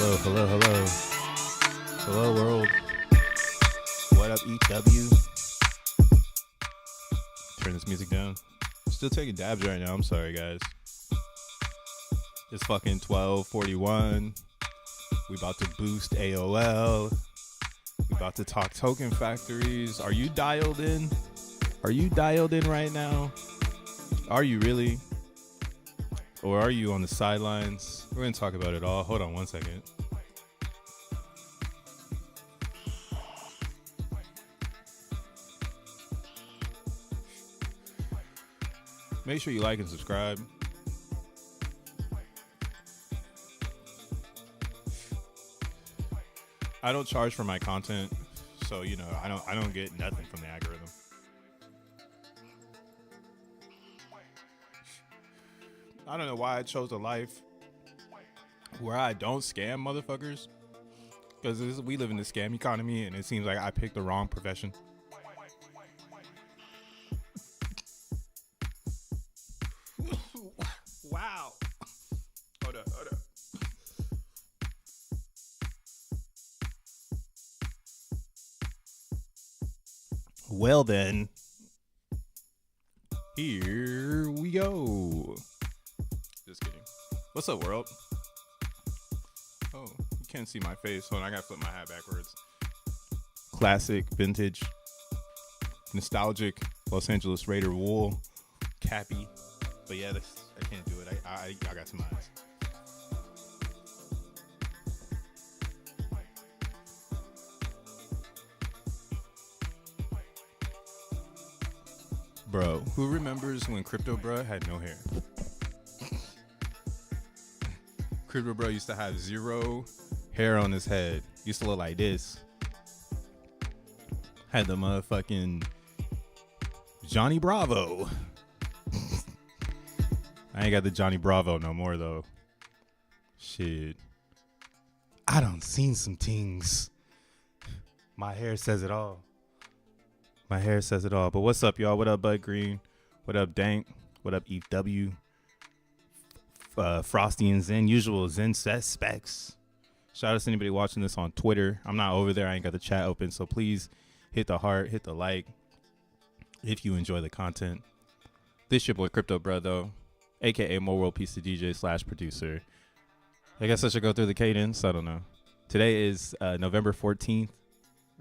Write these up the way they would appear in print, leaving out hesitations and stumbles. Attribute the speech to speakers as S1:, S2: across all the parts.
S1: Hello. Hello, world. What up, EW? Turn this music down. Still taking dabs right now. I'm sorry, guys. It's fucking 12:41. We about to boost AOL. We about to talk token factories. Are you dialed in? Are you dialed in right now? Are you really? Or are you on the sidelines? We're going to talk about it all. Hold on one second. Make sure you like and subscribe. I don't charge for my content, so you know, I don't get nothing from the algorithm. I don't know why I chose a life where I don't scam motherfuckers, because we live in the scam economy, and it seems like I picked the wrong profession. Wow. Hold up. Well then, here we go. Just kidding. What's up, world? Oh, you can't see my face. Hold on, I gotta flip my hat backwards. Classic, vintage, nostalgic Los Angeles Raider wool, cappy. But yeah, I can't do it. I got some eyes. Bro, who remembers when Crypto Bro had no hair? Crypto Bro used to have zero hair on his head. Used to look like this. Had the motherfucking Johnny Bravo. I ain't got the Johnny Bravo no more though. Shit. I done seen some things. My hair says it all. My hair says it all. But what's up, y'all? What up, Bud Green? What up, Dank? What up, EW? Frosty and Zen. Usual Zen suspects. Shout out to anybody watching this on Twitter. I'm not over there. I ain't got the chat open. So please hit the heart, hit the like if you enjoy the content. This your boy Crypto Bro, though, a.k.a. More World Pizza DJ / producer. I guess I should go through the cadence. I don't know. Today is November 14th,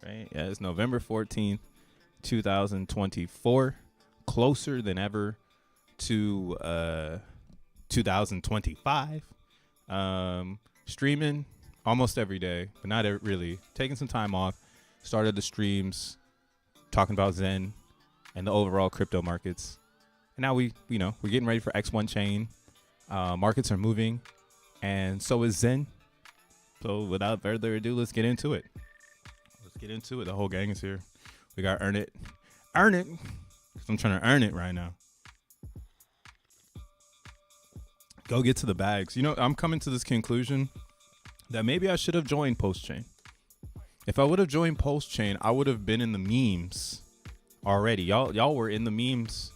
S1: right? Yeah, it's November 14th. 2024, closer than ever to 2025. Streaming almost every day, but not really. Taking some time off. Started the streams, talking about Zen and the overall crypto markets. And now we're getting ready for X1 chain. Markets are moving, and so is Zen. So without further ado, let's get into it. The whole gang is here. We got earn it. Cause I'm trying to earn it right now. Go get to the bags. You know, I'm coming to this conclusion that maybe I should have joined Postchain. If I would have joined Postchain, I would have been in the memes already. Y'all were in the memes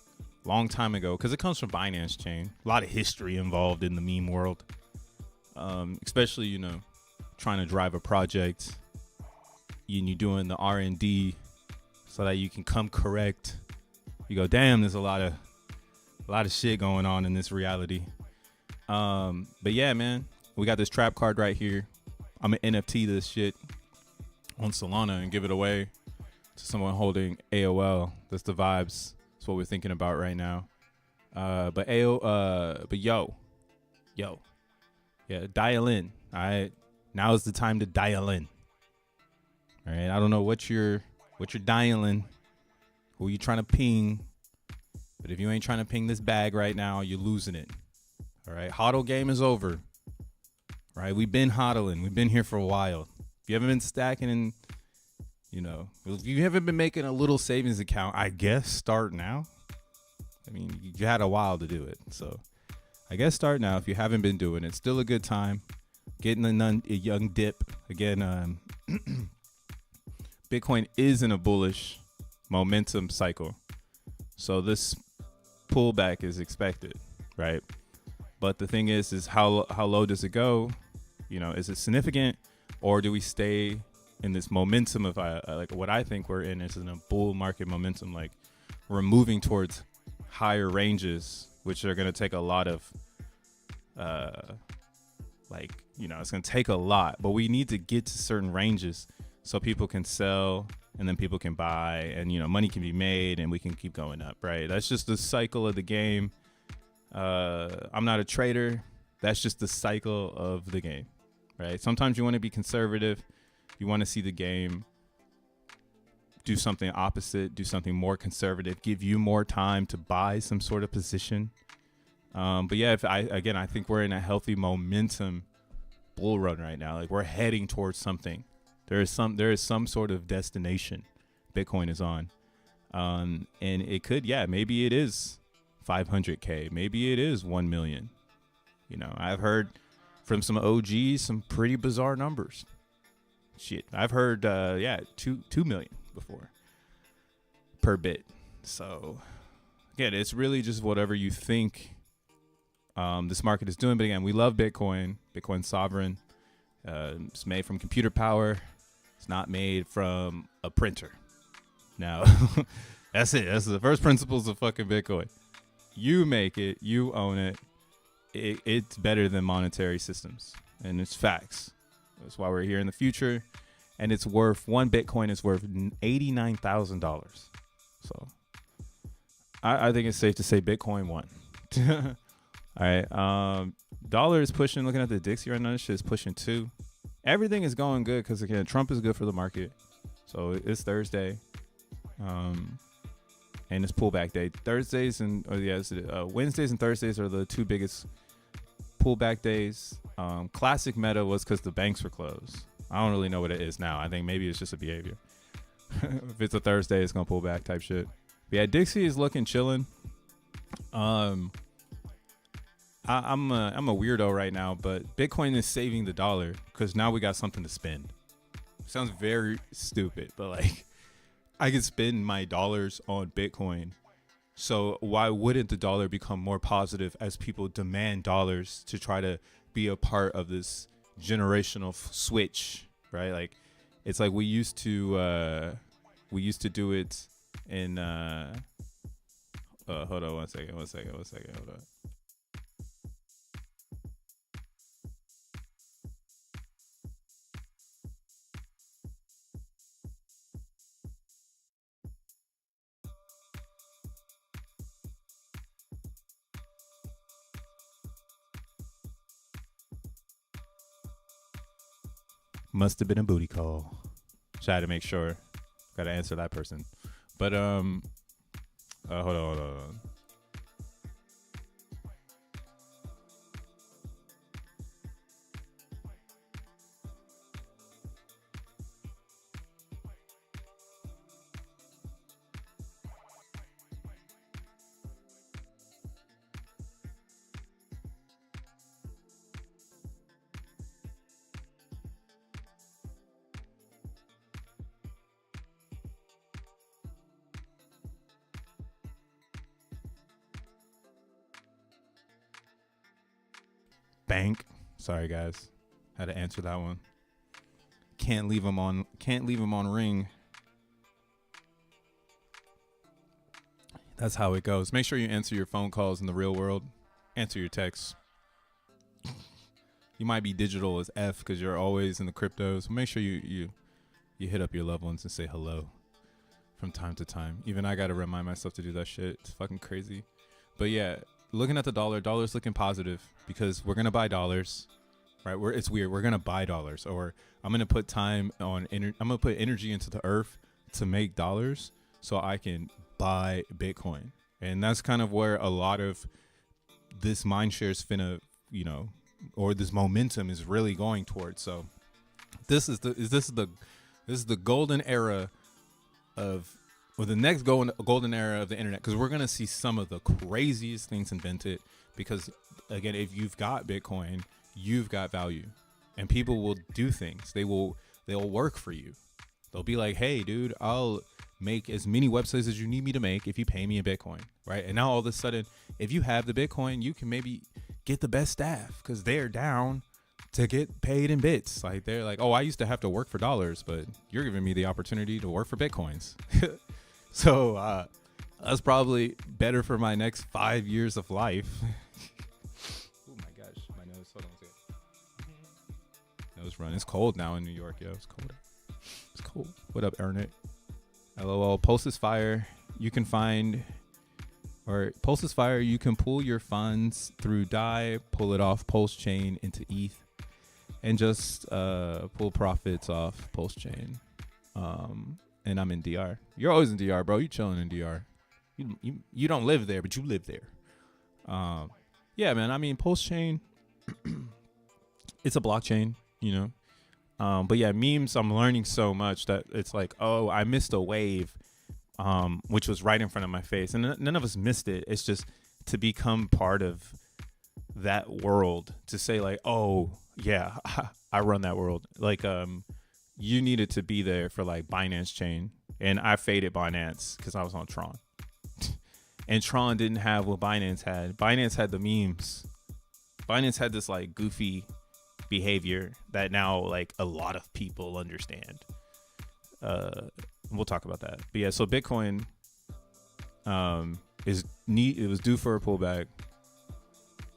S1: long time ago, because it comes from Binance Chain. A lot of history involved in the meme world. Especially, you know, trying to drive a project and you're doing the R&D so that you can come correct. You go, damn, there's a lot of shit going on in this reality. But yeah, man, we got this trap card right here. I'm gonna NFT this shit on Solana and give it away to someone holding AOL. That's the vibes. That's what we're thinking about right now. But yo, yeah, dial in. All right, now is the time to dial in. All right, I don't know what you're dialing, who you trying to ping, but if you ain't trying to ping this bag right now, you're losing it. All right, hodl game is over. All right, we've been hodling. We've been here for a while. If you haven't been stacking and, you know, if you haven't been making a little savings account, I guess start now. I mean, you had a while to do it, so I guess start now if you haven't been doing it. Still a good time. Getting a young dip. Again, Bitcoin is in a bullish momentum cycle. So this pullback is expected, right? But the thing is how low does it go? Is it significant, or do we stay in this momentum of like what I think we're in is in a bull market momentum? Like we're moving towards higher ranges, which are going to take a lot of it's going to take a lot, but we need to get to certain ranges so people can sell and then people can buy, and money can be made and we can keep going up, right? That's just the cycle of the game. I'm not a trader. That's just the cycle of the game, right? Sometimes you want to be conservative. You want to see the game do something opposite, do something more conservative, give you more time to buy some sort of position. But yeah, I think we're in a healthy momentum bull run right now. Like we're heading towards something. There is some sort of destination Bitcoin is on. And it could, maybe it is 500K. Maybe it is 1 million. I've heard from some OGs some pretty bizarre numbers. Shit, I've heard 2 million before per bit. So again, it's really just whatever you think this market is doing. But again, we love Bitcoin. Bitcoin's sovereign. It's made from computer power. It's not made from a printer. Now, that's it. That's the first principles of fucking Bitcoin. You make it. You own it. It's better than monetary systems. And it's facts. That's why we're here in the future. And it's worth, one Bitcoin is worth $89,000. So I think it's safe to say Bitcoin won. All right. Dollar is pushing, looking at the Dixie right now, this shit is pushing 2. Everything is going good because, again, Trump is good for the market. So it's Thursday. And it's pullback day. Wednesdays and Thursdays are the 2 biggest pullback days. Classic meta was because the banks were closed. I don't really know what it is now. I think maybe it's just a behavior. If it's a Thursday, it's gonna pull back type shit. But yeah, Dixie is looking chilling. I'm a weirdo right now, but Bitcoin is saving the dollar because now we got something to spend. Sounds very stupid, but like I can spend my dollars on Bitcoin. So why wouldn't the dollar become more positive as people demand dollars to try to be a part of this generational switch, right? Like it's like we used to do it in hold on one second, hold on. Must have been a booty call. Try to make sure. Gotta answer that person. But hold on. Bank. Sorry guys, had to answer that one. Can't leave them on ring. That's how it goes. Make sure you answer your phone calls in the real world. Answer your texts. You might be digital as F because you're always in the cryptos. Make sure you hit up your loved ones and say hello from time to time. Even I gotta remind myself to do that shit. It's fucking crazy. But yeah, looking at the dollar's looking positive because we're gonna buy dollars, right? It's weird. We're gonna buy dollars, or I'm gonna put time on. I'm gonna put energy into the earth to make dollars, so I can buy Bitcoin, and that's kind of where a lot of this mind share is finna, or this momentum is really going towards. So this is the golden era of. Or the next golden era of the internet, because we're going to see some of the craziest things invented. Because, again, if you've got Bitcoin, you've got value. And people will do things. They'll work for you. They'll be like, hey, dude, I'll make as many websites as you need me to make if you pay me in Bitcoin, right? And now all of a sudden, if you have the Bitcoin, you can maybe get the best staff because they're down to get paid in bits. Like they're like, oh, I used to have to work for dollars, but you're giving me the opportunity to work for Bitcoins. So that's probably better for my next 5 years of life. Oh my gosh, my nose. Hold on a second. Nose run. It's cold now in New York, yo. It's cold. It's cold. What up, Ernest? LOL. Pulse is fire. You can find, or Pulse is fire. You can pull your funds through DAI, pull it off Pulse chain into ETH, and just pull profits off Pulse chain. And I'm in DR. You're always in DR, bro. You chilling in DR. You don't live there, but you live there. Yeah, man. I mean, Pulse chain. It's a blockchain, you know. But yeah, memes, I'm learning so much that it's like, oh, I missed a wave, which was right in front of my face. And none of us missed it. It's just to become part of that world, to say like, oh, yeah, I run that world. Like, you needed to be there for like Binance chain. And I faded Binance because I was on Tron. And Tron didn't have what Binance had. Binance had the memes. Binance had this like goofy behavior that now like a lot of people understand. We'll talk about that. But yeah, so Bitcoin it was due for a pullback.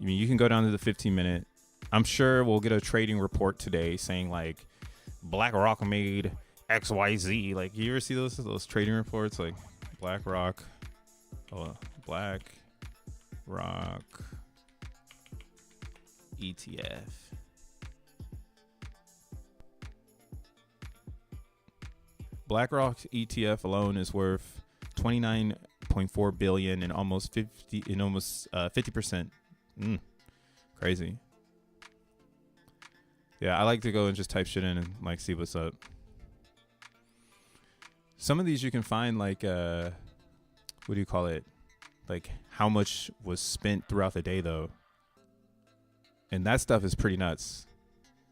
S1: I mean, you can go down to the 15-minute. I'm sure we'll get a trading report today saying like BlackRock made XYZ. Like, you ever see those trading reports like BlackRock ETF. BlackRock ETF alone is worth 29.4 billion and almost 50%. Crazy. Yeah, I like to go and just type shit in and like see what's up. Some of these you can find like what do you call it? Like how much was spent throughout the day though. And that stuff is pretty nuts.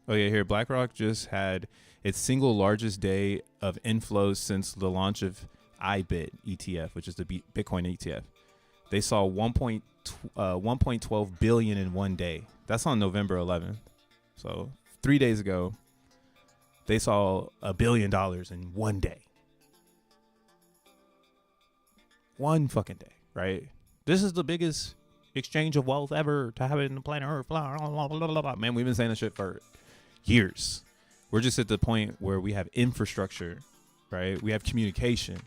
S1: Oh yeah, here BlackRock just had its single largest day of inflows since the launch of IBIT ETF, which is the Bitcoin ETF. They saw 1.12 billion in one day. That's on November 11th. So 3 days ago, they saw $1 billion in one day. One fucking day, right? This is the biggest exchange of wealth ever to happen in the planet Earth. Blah, blah, blah, blah, blah. Man, we've been saying this shit for years. We're just at the point where we have infrastructure, right? We have communication,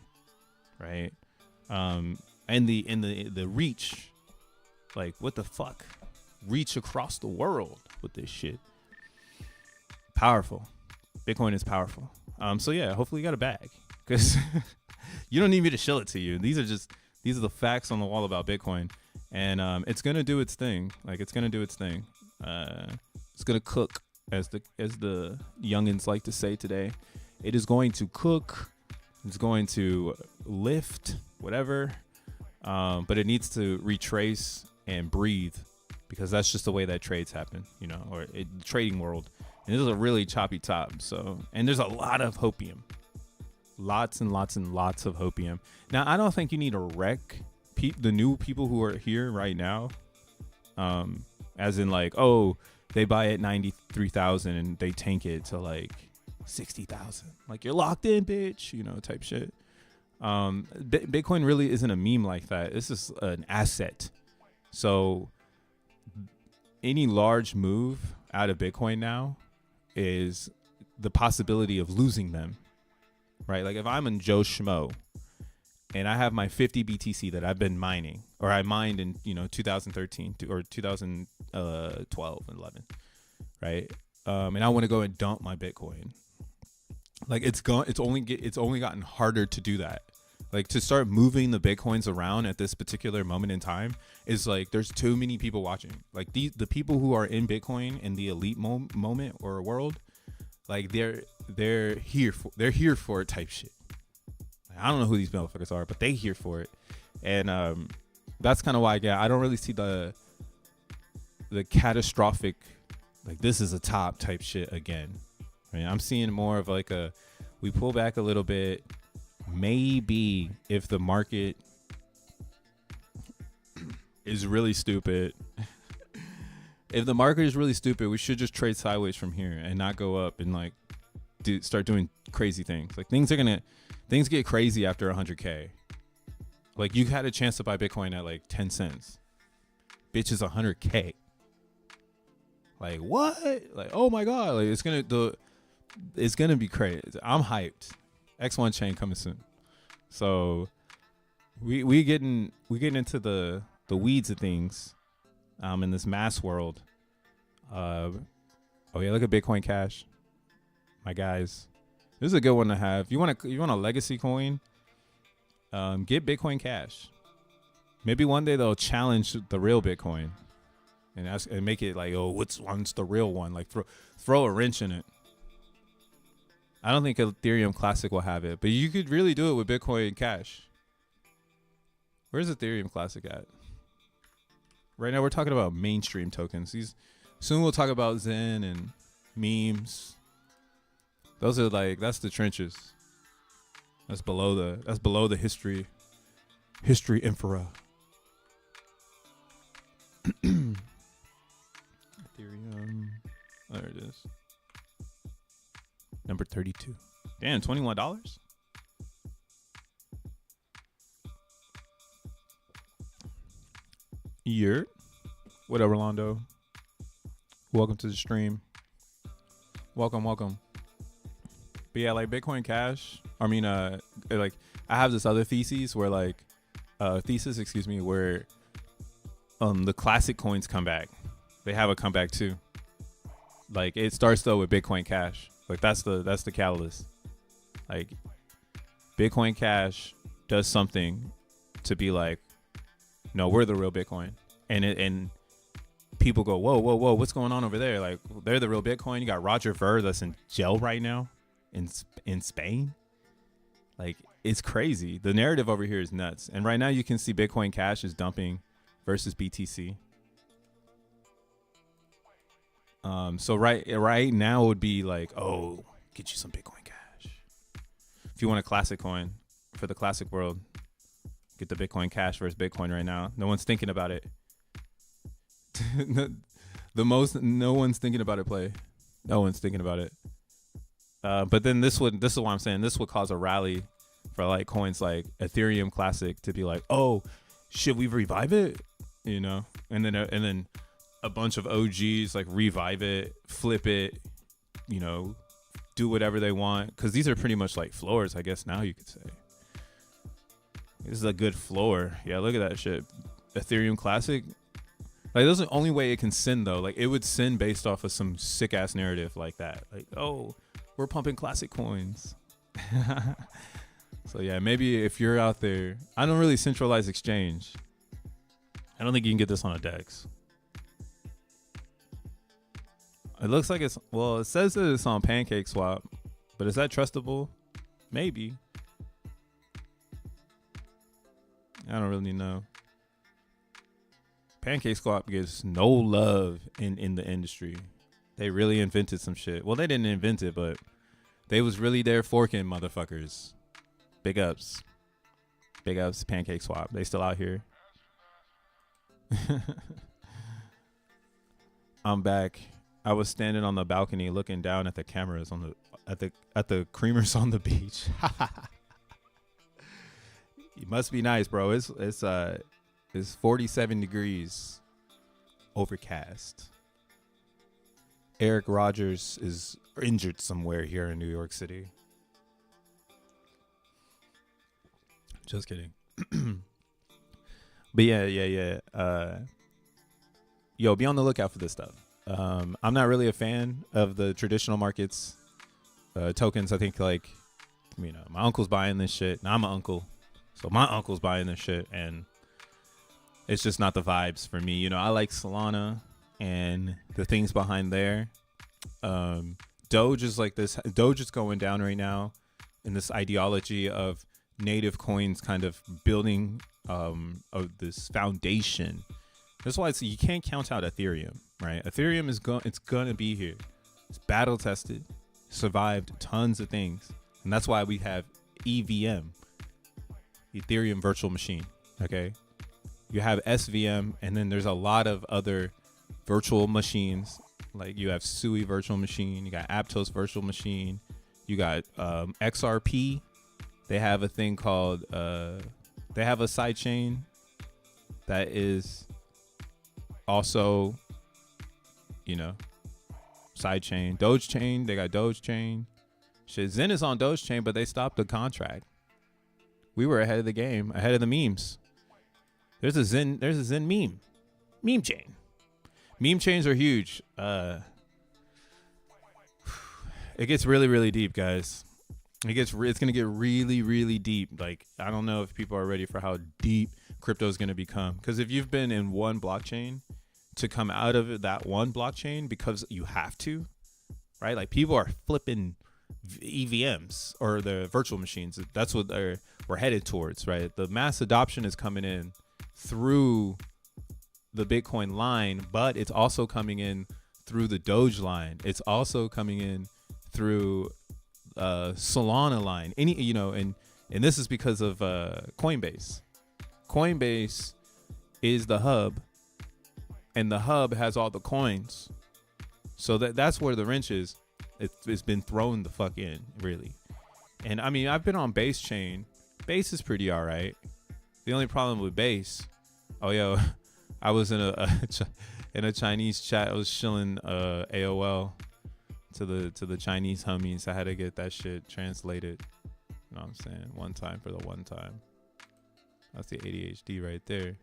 S1: right? And the reach, like what the fuck? Reach across the world with this shit. Powerful. Bitcoin is powerful. So yeah, hopefully you got a bag, because you don't need me to shill it to you. These are the facts on the wall about Bitcoin, and it's gonna do its thing. Like it's gonna do its thing. It's gonna cook, as the youngins like to say today. It is going to cook. It's going to lift, whatever. But it needs to retrace and breathe, because that's just the way that trades happen, you know, or the trading world. And this is a really choppy top. So, and there's a lot of hopium. Lots and lots and lots of hopium. Now, I don't think you need to wreck the new people who are here right now. As in like, oh, they buy at 93,000 and they tank it to like 60,000. Like, you're locked in, bitch, you know, type shit. Bitcoin really isn't a meme like that. This is an asset. So any large move out of Bitcoin now is the possibility of losing them, right? Like if I'm in Joe Schmo and I have my 50 BTC that I've been mining, or I mined in, 2013 or 2012 and 11, right? And I want to go and dump my Bitcoin. Like it's only gotten harder to do that. Like to start moving the Bitcoins around at this particular moment in time is like, there's too many people watching. Like the people who are in Bitcoin in the elite moment or world, like they're here for it type shit. I don't know who these motherfuckers are, but they here for it. And that's kind of why I don't really see the catastrophic, like this is a top type shit again. I mean, I'm seeing more of like we pull back a little bit. Maybe if the market is really stupid, if the market is really stupid, we should just trade sideways from here and not go up and like start doing crazy things. Like things get crazy after 100K. Like you had a chance to buy Bitcoin at like 10 cents. Bitch is 100K. Like what? Like oh my god! Like it's gonna be crazy. I'm hyped. X1 chain coming soon. So we getting into the weeds of things. In this mass world. Oh yeah, look at Bitcoin Cash. My guys, this is a good one to have. You want a legacy coin? Get Bitcoin Cash. Maybe one day they'll challenge the real Bitcoin and make it like, oh, what's the real one? Like throw a wrench in it. I don't think Ethereum Classic will have it, but you could really do it with Bitcoin Cash. Where's Ethereum Classic at? Right now we're talking about mainstream tokens. Soon we'll talk about Zen and memes. Those are like that's the trenches. That's below the history infra. Ethereum. There it is. Number 32. Damn, $21? Year. What up, Rolando? Welcome to the stream. Welcome. But yeah, like Bitcoin Cash. I mean, like I have this other thesis where where the classic coins come back. They have a comeback too. Like it starts though with Bitcoin Cash. Like that's the catalyst. Like Bitcoin Cash does something to be like, no, we're the real Bitcoin, and people go, whoa, what's going on over there? Like they're the real Bitcoin. You got Roger Ver that's in jail right now in Spain. Like it's crazy. The narrative over here is nuts. And right now you can see Bitcoin Cash is dumping versus BTC. So right now would be like, oh, get you some Bitcoin Cash. If you want a classic coin for the classic world, get the Bitcoin Cash versus Bitcoin right now. No one's thinking about it. No one's thinking about it play. No one's thinking about it. But then this is what I'm saying. This would cause a rally for like coins like Ethereum Classic to be like, oh, should we revive it? You know, and then a bunch of OGs like revive it, flip it, you know, do whatever they want. Cause these are pretty much like floors, I guess now you could say. This is a good floor. Yeah, look at that shit. Ethereum Classic. Like, that's the only way it can sin, though. Like, it would sin based off of some sick-ass narrative like that. Like, oh, we're pumping classic coins. So, yeah, maybe if you're out there. I don't really centralize exchange. I don't think you can get this on a DEX. It looks like it's... Well, it says that it's on PancakeSwap. But is that trustable? Maybe. I don't really know. PancakeSwap gets no love in the industry. They really invented some shit. Well, they didn't invent it, but they was really there forking motherfuckers. Big ups. Big ups, PancakeSwap. They still out here. I'm back. I was standing on the balcony looking down at the cameras on the at the creamers on the beach. It must be nice, bro. It's 47 degrees, overcast. Eric Rogers is injured somewhere here in New York City. Just kidding. But yeah. Yo, be on the lookout for this stuff. I'm not really a fan of the traditional markets tokens. I think like, you know, my uncle's buying this shit. Now I'm an uncle. So my uncle's buying this shit, and it's just not the vibes for me. You know, I like Salana and the things behind there. Doge is like this. Doge is going down right now in this ideology of native coins kind of building of this foundation. That's why you can't count out Ethereum, right? Ethereum is it's gonna be here. It's battle tested, survived tons of things, and that's why we have EVM. Ethereum virtual machine. Okay, you have SVM, and then there's a lot of other virtual machines. Like you have Sui virtual machine, you got Aptos virtual machine, you got XRP. They have a thing called they have a side chain that is also, side chain. Doge chain, they got Doge chain. Shit, Zen is on Doge chain, but they stopped the contract. We were ahead of the game, ahead of the memes. There's a Zen meme chain. Meme chains are huge. It gets really, really deep, guys. It's gonna get really, really deep. Like, I don't know if people are ready for how deep crypto is gonna become. Because if you've been in one blockchain, to come out of that one blockchain because you have to, right? Like, people are flipping EVMs or the virtual machines. That's what we're headed towards, right? The mass adoption is coming in through the Bitcoin line, but it's also coming in through the Doge line. It's also coming in through Solana line. And this is because of Coinbase. Coinbase is the hub, and the hub has all the coins. So that's where the wrench is. It's been thrown the fuck in, really. And I mean, I've been on Base chain. Base is pretty all right. The only problem with Base, I was in a Chinese chat. I was shilling AOL to the Chinese homies. I had to get that shit translated. You know what I'm saying? One time for the one time. That's the ADHD right there.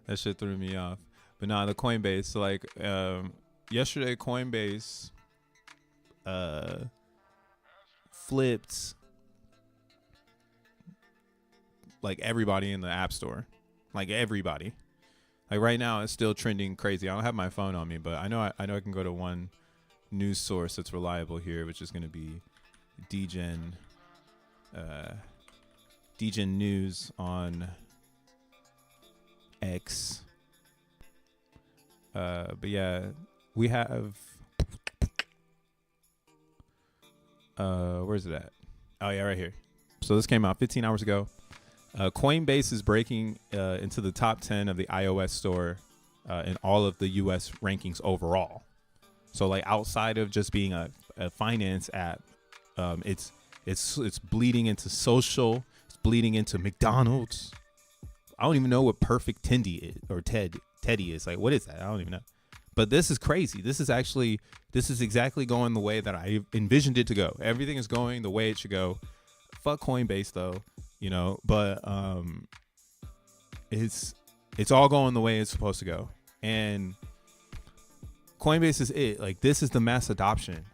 S1: That shit threw me off. But nah, the Coinbase. So like yesterday, Coinbase flipped like everybody in the app store. Like everybody. Like right now it's still trending crazy. I don't have my phone on me, but I know I can go to one news source that's reliable here, which is going to be DGen News on X. But yeah, we have where's it at? Oh yeah, right here. So this came out 15 hours ago. Coinbase is breaking into the top 10 of the iOS store in all of the US rankings overall. So like outside of just being a finance app, it's bleeding into social, it's bleeding into McDonald's. I don't even know what Perfect Tendy is, or Teddy is. Like, what is that? I don't even know. But this is crazy. This is exactly going the way that I envisioned it to go. Everything is going the way it should go. Fuck Coinbase though, but it's all going the way it's supposed to go. And Coinbase is it. Like, this is the mass adoption.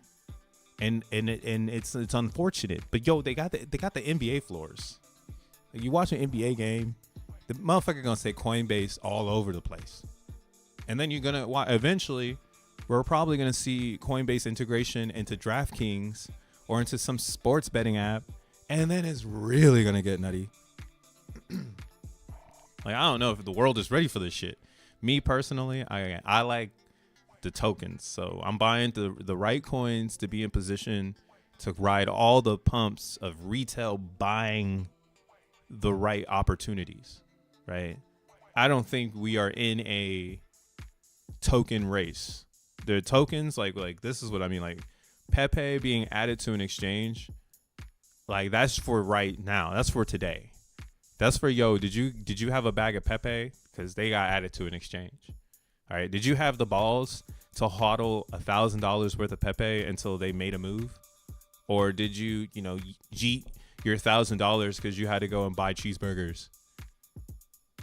S1: And it's unfortunate. But they got the NBA floors. Like, you watch an NBA game, the motherfucker gonna say Coinbase all over the place. And then you're gonna eventually, we're probably gonna see Coinbase integration into DraftKings or into some sports betting app, and then it's really gonna get nutty. Like, I don't know if the world is ready for this shit. Me personally, I like the tokens, so I'm buying the right coins to be in position to ride all the pumps of retail buying the right opportunities, right? I don't think we are in a token race. The tokens, like this is what I mean, like Pepe being added to an exchange, like that's for right now. That's for today. That's for, did you have a bag of Pepe? Because they got added to an exchange. All right. Did you have the balls to hodl $1,000 worth of Pepe until they made a move? Or did you, jeet your $1,000 because you had to go and buy cheeseburgers?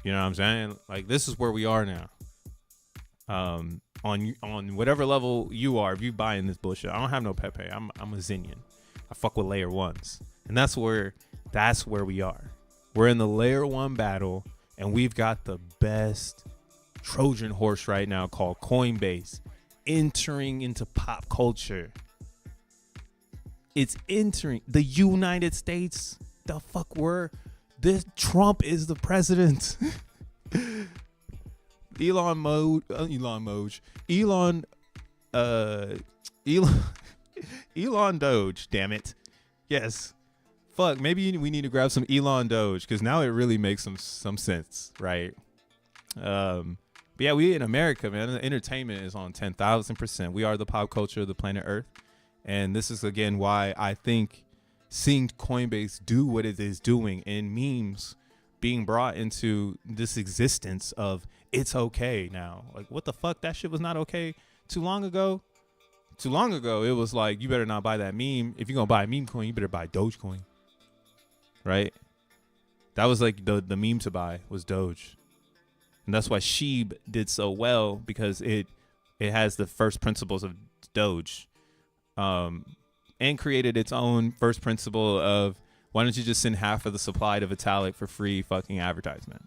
S1: You know what I'm saying? Like, this is where we are now. On whatever level you are, if you buying this bullshit, I don't have no Pepe. I'm a Zenian. I fuck with layer ones, and that's where we are. We're in the layer one battle, and we've got the best Trojan horse right now called Coinbase entering into pop culture. It's entering the United States. The fuck, Trump is the president. Elon Doge, damn it. Yes. fuck, maybe we need to grab some Elon Doge because now it really makes some sense, right? But yeah, we in America, man, the entertainment is on 10,000%. We are the pop culture of the planet Earth. And this is, again, why I think seeing Coinbase do what it is doing and memes being brought into this existence of it's okay now. Like, what the fuck? That shit was not okay too long ago. Too long ago, it was like, you better not buy that meme. If you're going to buy a meme coin, you better buy Dogecoin. Right? That was like the meme to buy was Doge. And that's why Sheeb did so well, because it has the first principles of Doge. And created its own first principle of, why don't you just send half of the supply to Vitalik for free fucking advertisement?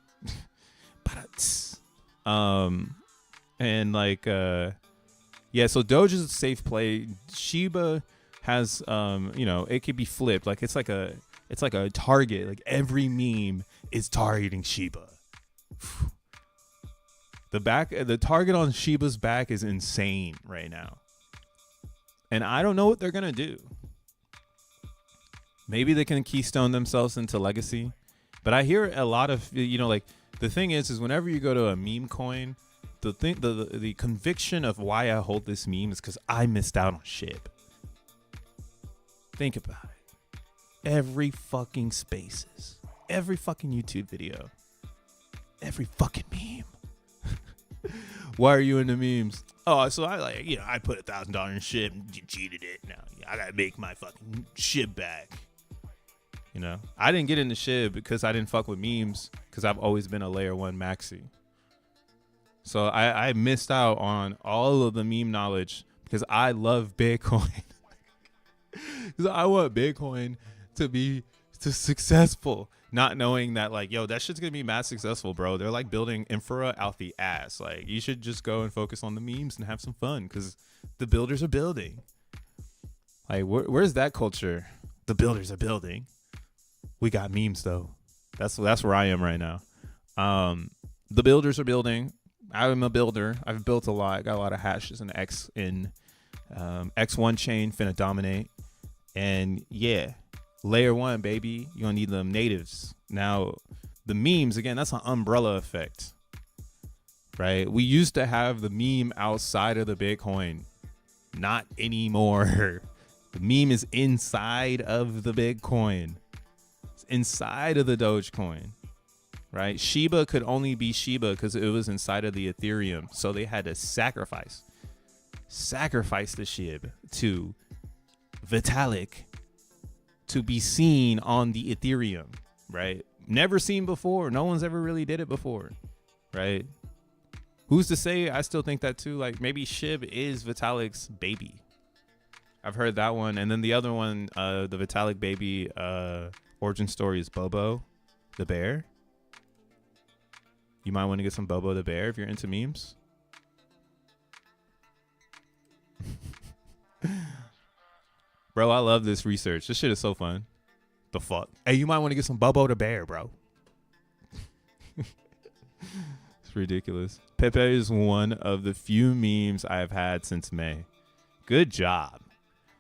S1: And like, yeah, so Doge is a safe play. Shiba has, it could be flipped. Like it's like a target. Like every meme is targeting Shiba. The target on Shiba's back is insane right now. And I don't know what they're going to do. Maybe they can keystone themselves into legacy. But I hear a lot of, like the thing is whenever you go to a meme coin, the conviction of why I hold this meme is because I missed out on SHIB. Think about it. Every fucking spaces, every fucking YouTube video, every fucking meme. Why are you into memes? Oh, so I put $1,000 in SHIB and you cheated it. Now I gotta make my fucking SHIB back. I didn't get into SHIB because I didn't fuck with memes, because I've always been a layer 1 maxi. So I missed out on all of the meme knowledge because I love Bitcoin. Because I want Bitcoin to be successful. Not knowing that, like, yo, that shit's gonna be mad successful, bro. They're like building infra out the ass. Like, you should just go and focus on the memes and have some fun, because the builders are building. Like, where's that culture? The builders are building. We got memes though. That's where I am right now. The builders are building. I'm a builder. I've built a lot. Got a lot of hashes and X1 chain finna dominate. And yeah. Layer 1, baby, you're gonna need them natives. Now, the memes, again, that's an umbrella effect, right? We used to have the meme outside of the Bitcoin. Not anymore. The meme is inside of the Bitcoin. It's inside of the Dogecoin, right? Shiba could only be Shiba because it was inside of the Ethereum. So they had to sacrifice the SHIB to Vitalik to be seen on the Ethereum, right? Never seen before. No one's ever really did it before, right? Who's to say? I still think that too. Like, maybe SHIB is Vitalik's baby. I've heard that one. And then the other one, the Vitalik baby origin story is Bobo the bear. You might want to get some Bobo the bear if you're into memes. Bro, I love this research. This shit is so fun. The fuck? Hey, you might want to get some Bobo the bear, bro. It's ridiculous. Pepe is one of the few memes I've had since May. Good job.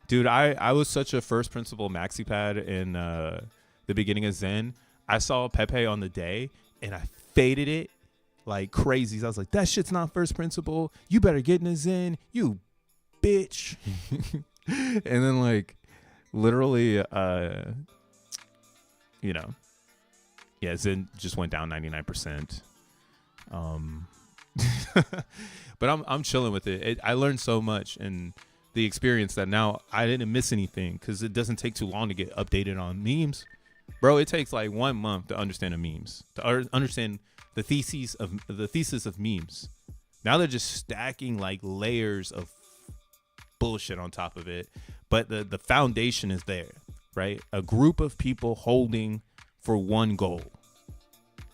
S1: Dude, I was such a first principle maxi pad in the beginning of Zen. I saw Pepe on the day and I faded it like crazy. I was like, that shit's not first principle. You better get in a Zen, you bitch. And then, like, literally, yeah, Zen just went down 99%. But I'm chilling with it. I learned so much in the experience that now I didn't miss anything, because it doesn't take too long to get updated on memes. Bro, it takes like 1 month to understand the memes, to understand the thesis of memes. Now they're just stacking like layers of bullshit on top of it, but the foundation is there, right? A group of people holding for one goal,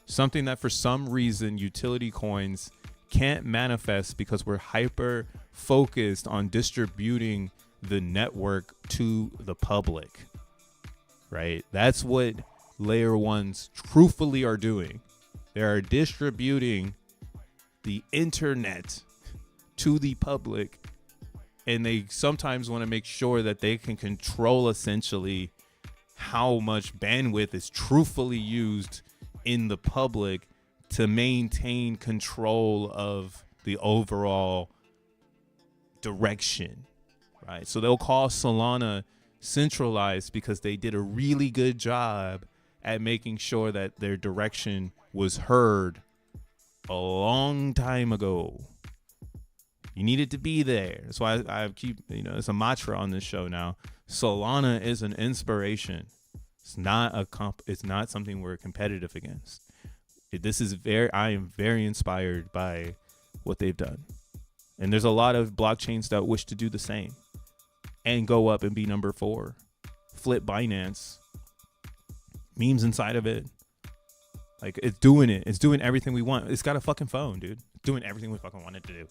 S1: something that for some reason utility coins can't manifest because we're hyper focused on distributing the network to the public, right? That's what layer ones truthfully are doing. They are distributing the internet to the public, and they sometimes want to make sure that they can control essentially how much bandwidth is truthfully used in the public to maintain control of the overall direction, right? So they'll call Solana centralized because they did a really good job at making sure that their direction was heard a long time ago. You needed to be there. That's why I keep, it's a mantra on this show now. Solana is an inspiration. It's not it's not something we're competitive against. I am very inspired by what they've done. And there's a lot of blockchains that wish to do the same and go up and be number 4. Flip Binance. Memes inside of it. Like, it's doing it. It's doing everything we want. It's got a fucking phone, dude. It's doing everything we fucking want it to do.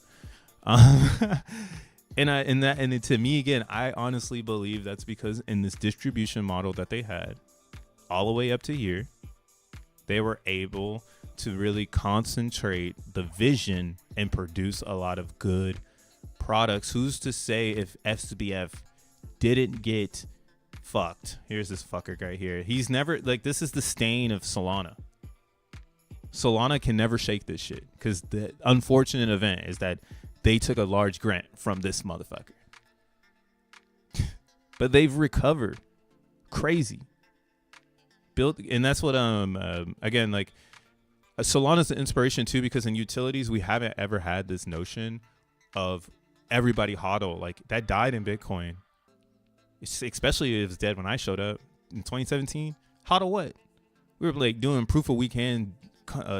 S1: And to me, again, I honestly believe that's because in this distribution model that they had all the way up to here, they were able to really concentrate the vision and produce a lot of good products. Who's to say if SBF didn't get fucked? Here's this fucker right here. He's never, like, this is the stain of Solana. Solana can never shake this shit because the unfortunate event is that they took a large grant from this motherfucker. But they've recovered. Crazy. Built, and that's what again, like, Solana's an inspiration too, because in utilities we haven't ever had this notion of everybody hodl. Like, that died in Bitcoin. Especially if it's dead when I showed up in 2017. Hodl what? We were like doing proof of weekend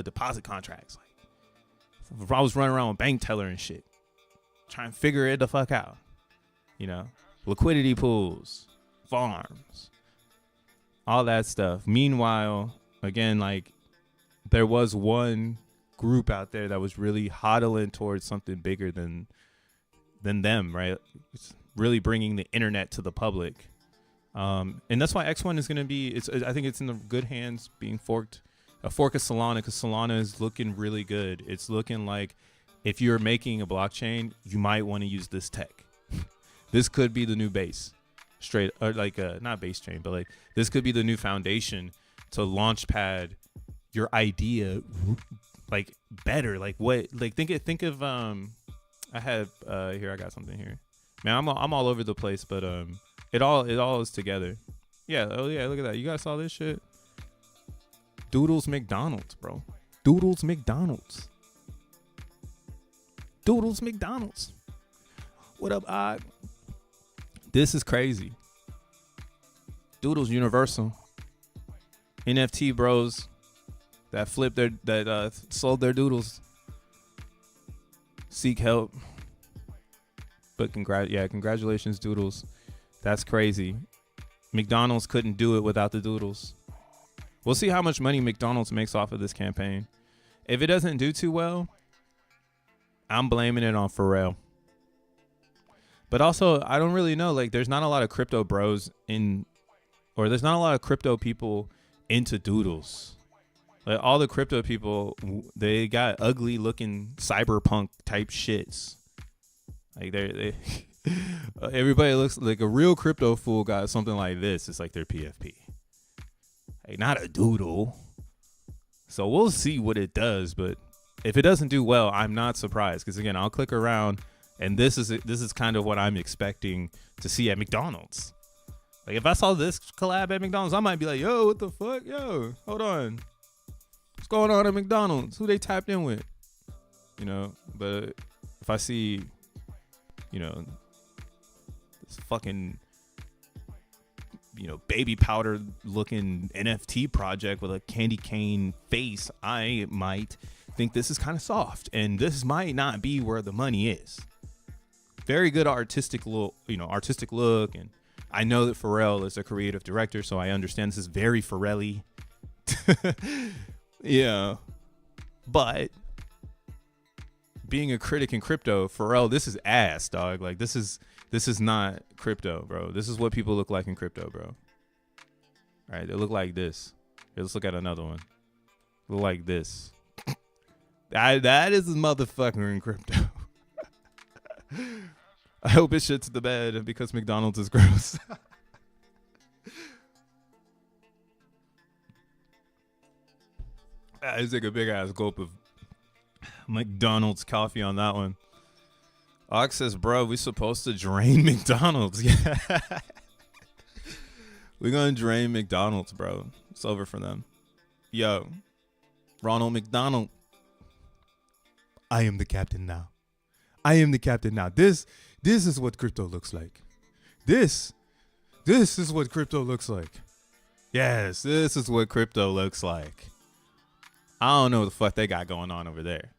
S1: deposit contracts. Like, I was running around with bank teller and shit, trying to figure it the fuck out. Liquidity pools, farms, all that stuff. Meanwhile, again, like, there was one group out there that was really hodling towards something bigger than them, right? It's really bringing the internet to the public. And that's why X1 is going to be, I think it's in the good hands being forked. A fork of Solana, because Solana is looking really good. It's looking like if you're making a blockchain, you might want to use this tech. This could be the new base, straight, or like not base chain, but like this could be the new foundation to launch pad your idea, like, better. Like, what? Like, think of I have here. I got something here. Man, I'm all over the place, but it all is together. Yeah. Oh yeah. Look at that. You guys saw this shit. Doodles McDonald's, bro. Doodles McDonald's. Doodles McDonald's. What up, Odd? This is crazy. Doodles Universal. NFT bros that sold their doodles seek help. But congratulations, Doodles. That's crazy. McDonald's couldn't do it without the Doodles. We'll see how much money McDonald's makes off of this campaign. If it doesn't do too well, I'm blaming it on Pharrell. But also, I don't really know. Like, there's not a lot of crypto bros there's not a lot of crypto people into Doodles. Like, all the crypto people, they got ugly looking cyberpunk type shits. Like, they everybody looks like a real crypto fool got something like this. It's like their PFP. Like, not a doodle. So we'll see what it does, but if it doesn't do well, I'm not surprised, because again, I'll click around and this is kind of what I'm expecting to see at McDonald's. Like, if I saw this collab at McDonald's, I might be like, yo, what the fuck? Yo, hold on. What's going on at McDonald's? Who they tapped in with? But if I see, this fucking, baby powder looking NFT project with a candy cane face, I might think this is kind of soft, and this might not be where the money is. Very good artistic look, and I know that Pharrell is a creative director, so I understand this is very Pharrell-y. Yeah, but being a critic in crypto, Pharrell, this is ass, dog. Like, this is not crypto, bro. This is what people look like in crypto, bro. All right, they look like this. Here, let's look at another one. Look like this. That is a motherfucker in crypto. I hope it shits the bed because McDonald's is gross. I just take a big ass gulp of McDonald's coffee on that one. Ox says, bro, we supposed to drain McDonald's. Yeah. We're going to drain McDonald's, bro. It's over for them. Yo, Ronald McDonald. I am the captain now. I am the captain now. This is what crypto looks like. This is what crypto looks like. Yes, this is what crypto looks like. I don't know what the fuck they got going on over there.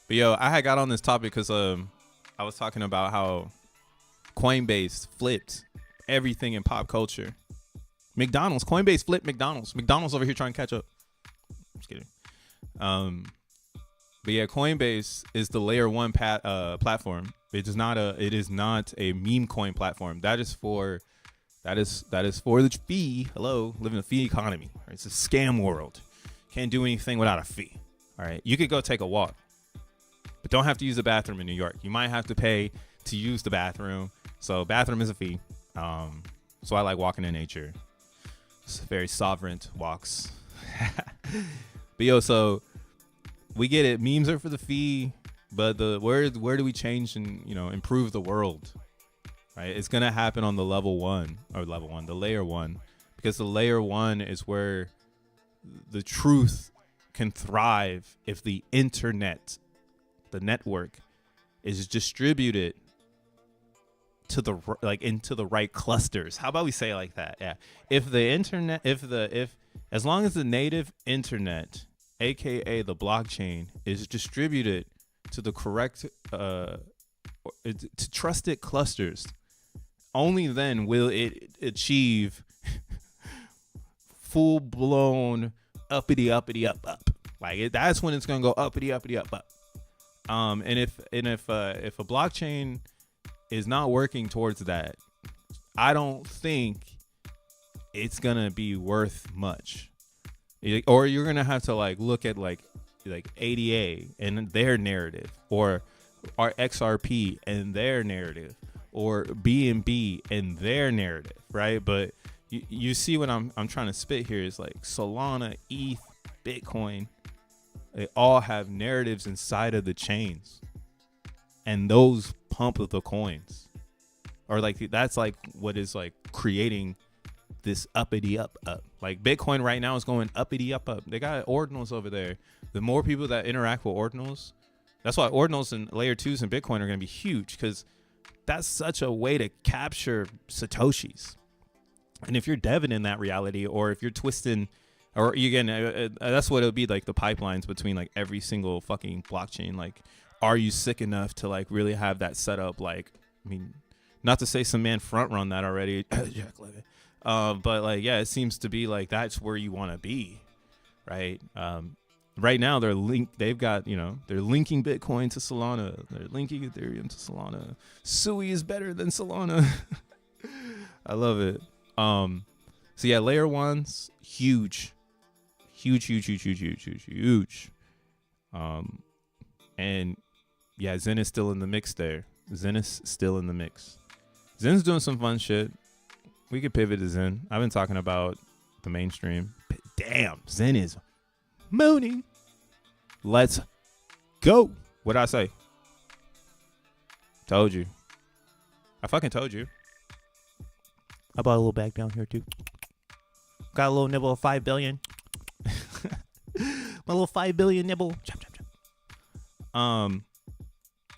S1: But yo, I had got on this topic because I was talking about how Coinbase flipped everything in pop culture. Coinbase flipped McDonald's. McDonald's over here trying to catch up. Just kidding. But yeah, Coinbase is the layer 1 platform. It is not a meme coin platform. That is for the fee. Hello, live in a fee economy. Right? It's a scam world. Can't do anything without a fee. All right, you could go take a walk, but don't have to use the bathroom in New York. You might have to pay to use the bathroom. So bathroom is a fee. So I like walking in nature. It's very sovereign walks. But yo, so we get it. Memes are for the fee, but where do we change and improve the world? Right? It's gonna happen on the the layer 1, because the layer 1 is where the truth can thrive if the internet, the network, is distributed to into the right clusters. How about we say it like that? Yeah. If the internet, as long as the native internet, aka the blockchain, is distributed to the correct to trusted clusters, only then will it achieve full blown uppity up. That's when it's gonna go uppity up. And if a blockchain is not working towards that, I don't think it's gonna be worth much. Or you're gonna have to look at like ADA and their narrative, or our XRP and their narrative, or BNB and their narrative, right? But you see what I'm trying to spit here is like Solana, ETH, Bitcoin. They all have narratives inside of the chains, and those pump the coins, or that's what is creating this uppity up. Like Bitcoin right now is going uppity up. They got ordinals over there. The more people that interact with ordinals, that's why ordinals and layer 2s and Bitcoin are going to be huge, because that's such a way to capture Satoshis. And if you're deving in that reality, or if you're twisting, or that's what it'll be like, the pipelines between every single fucking blockchain. Are you sick enough to really have that set up? Not to say some man front run that already, Jack Levin. But it seems to be that's where you want to be, right? Right now they're they've got, they're linking Bitcoin to Solana. They're linking Ethereum to Solana. Sui is better than Solana. I love it. So yeah, layer 1's huge. And yeah, Zen is still in the mix there. Zen's doing some fun shit. We could pivot to Zen. I've been talking about the mainstream. Damn, Zen is mooning. Let's go. What'd I say? Told you. I fucking told you. I bought a little bag down here too. Got a little nibble of 5 billion. My little 5 billion nibble. Chop, chop, chop.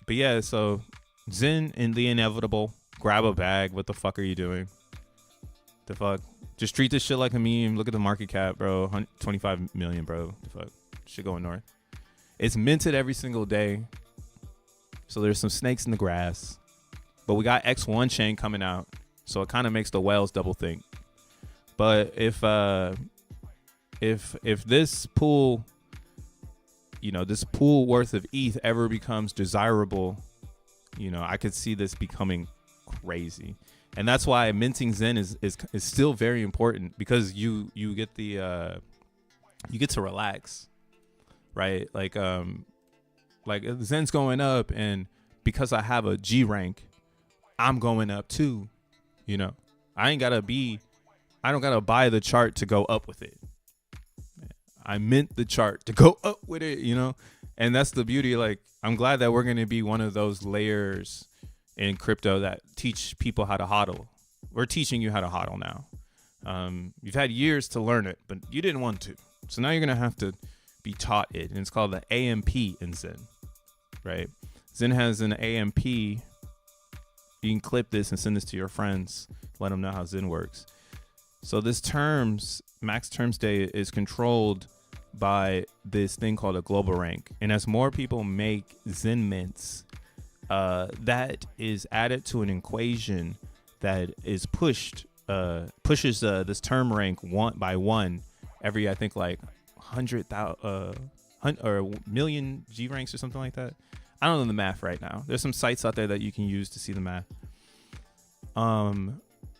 S1: But yeah, so Zen and the inevitable. Grab a bag. What the fuck are you doing? The fuck? Just treat this shit like a meme. Look at the market cap, bro. 25 million, bro. The fuck? Shit going north. It's minted every single day. So there's some snakes in the grass. But we got X1 chain coming out. So it kind of makes the whales double think. But if this pool, this pool worth of ETH ever becomes desirable, I could see this becoming crazy. And that's why minting Zen is still very important, because you get the you get to relax, right? Like Zen's going up, and because I have a G rank, I'm going up too. I don't gotta buy the chart to go up with it. I mint the chart to go up with it, and that's the beauty. Like, I'm glad that we're going to be one of those layers in crypto that teach people how to hodl. We're teaching you how to hodl now. You've had years to learn it, but you didn't want to. So now you're going to have to be taught it. And it's called the AMP in Zen, right? Zen has an AMP. You can clip this and send this to your friends. Let them know how Zen works. So this max terms day is controlled by this thing called a global rank. And as more people make Zen mints, that is added to an equation that is pushes this term rank one by one every, I think, like 100,000 or million G ranks or something like that. I don't know the math right now. There's some sites out there that you can use to see the math.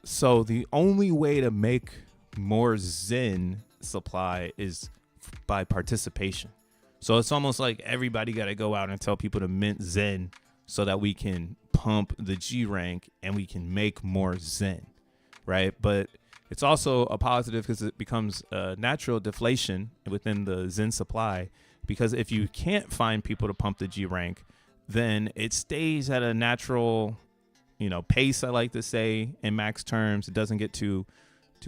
S1: So the only way to make more Zen supply is by participation. So it's almost like everybody got to go out and tell people to mint Zen so that we can pump the G rank and we can make more Zen, right? But it's also a positive because it becomes a natural deflation within the Zen supply, because if you can't find people to pump the G rank, then it stays at a natural, pace, I like to say, in max terms. It doesn't get too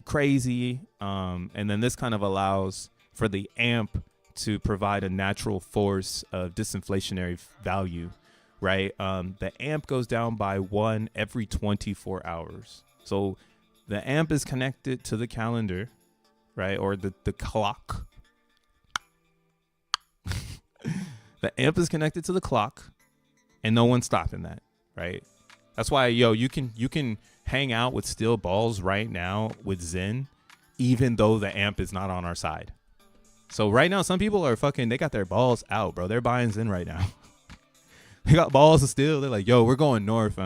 S1: crazy. And then this kind of allows for the AMP to provide a natural force of disinflationary value, right? The AMP goes down by 1 every 24 hours. So the AMP is connected to the calendar, right? Or the clock. The AMP is connected to the clock, and no one's stopping that, right? That's why, you can hang out with steel balls right now with Zen, even though the AMP is not on our side. So right now, some people are they got their balls out, bro. They're buying Zen right now. They got balls of steel. They're like, we're going north.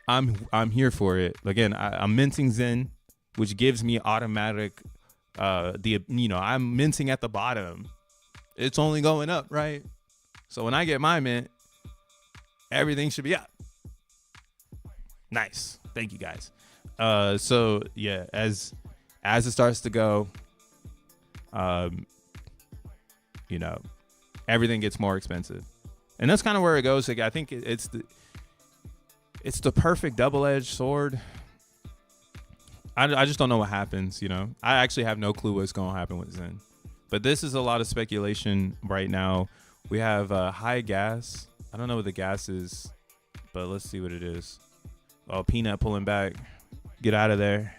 S1: I'm here for it. Again, I'm minting Zen, which gives me automatic, I'm minting at the bottom. It's only going up, right? So when I get my mint, everything should be up. Nice. Thank you, guys. So yeah, as it starts to go, everything gets more expensive, and that's kind of where it goes. Like, I think it's the perfect double-edged sword. I just don't know what happens. I actually have no clue what's going to happen with Zen, but this is a lot of speculation right now. We have high gas. I don't know what the gas is, but let's see what it is. Oh, Peanut pulling back. Get out of there.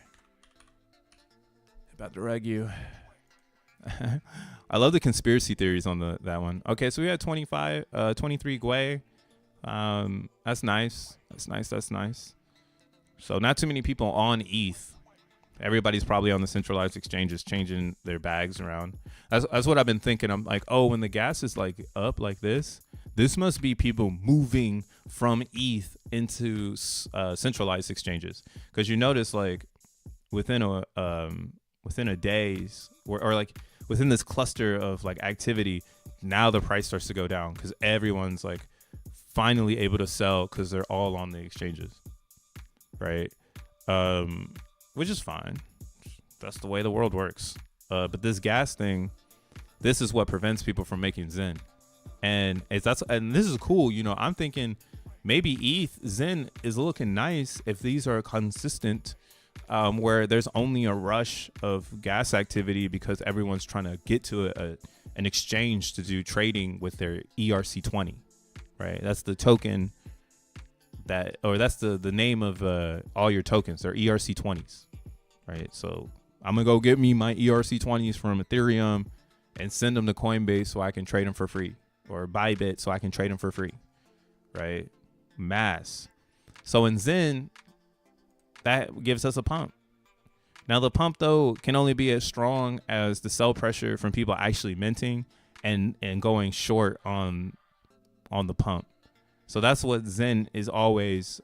S1: About to reg you. I love the conspiracy theories on that one. Okay, so we had 23 Gwei. That's nice. That's nice. So not too many people on ETH. Everybody's probably on the centralized exchanges changing their bags around. That's what I've been thinking. I'm like, when the gas is like up like this must be people moving from ETH into centralized exchanges. Because you notice, like, within a days or like within this cluster of like activity, now the price starts to go down because everyone's like finally able to sell because they're all on the exchanges, right? Which is fine. That's the way the world works. But this gas thing, this is what prevents people from making Zen. And this is cool. I'm thinking maybe ETH Zen is looking nice if these are consistent, where there's only a rush of gas activity because everyone's trying to get to an exchange to do trading with their ERC20, right? That's the token that's the name of all your tokens. They're ERC20s, right? So I'm gonna go get me my ERC20s from Ethereum and send them to Coinbase so I can trade them for free, or Bybit so I can trade them for free, right? Mass. So in Zen, that gives us a pump. Now the pump though can only be as strong as the sell pressure from people actually minting and going short on the pump. So that's what Zen is always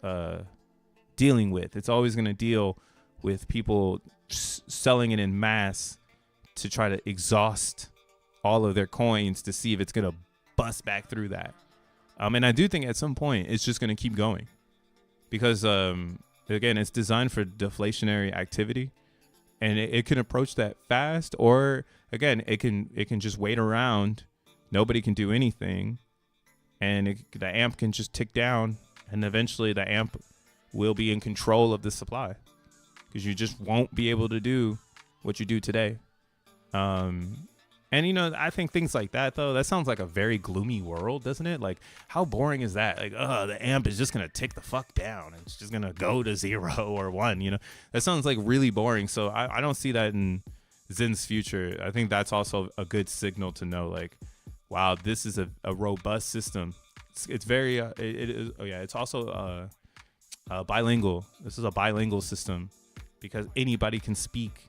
S1: dealing with. It's always going to deal with people selling it in mass to try to exhaust all of their coins to see if it's going to bust back through that. And I do think at some point it's just going to keep going because, again, it's designed for deflationary activity. and it can approach that fast, or again, it can just wait around. Nobody can do anything, and the amp can just tick down, and eventually the amp will be in control of the supply, because you just won't be able to do what you do today. And, you know, I think things like that, though, that sounds like a very gloomy world, doesn't it? Like, how boring is that? Like, the amp is just going to tick the fuck down. And it's just going to go to 0 or 1, you know? That sounds like really boring. So I don't see that in Zen's future. I think that's also a good signal to know, like, wow, this is a robust system. It's very, it is, oh yeah, it's also bilingual. This is a bilingual system because anybody can speak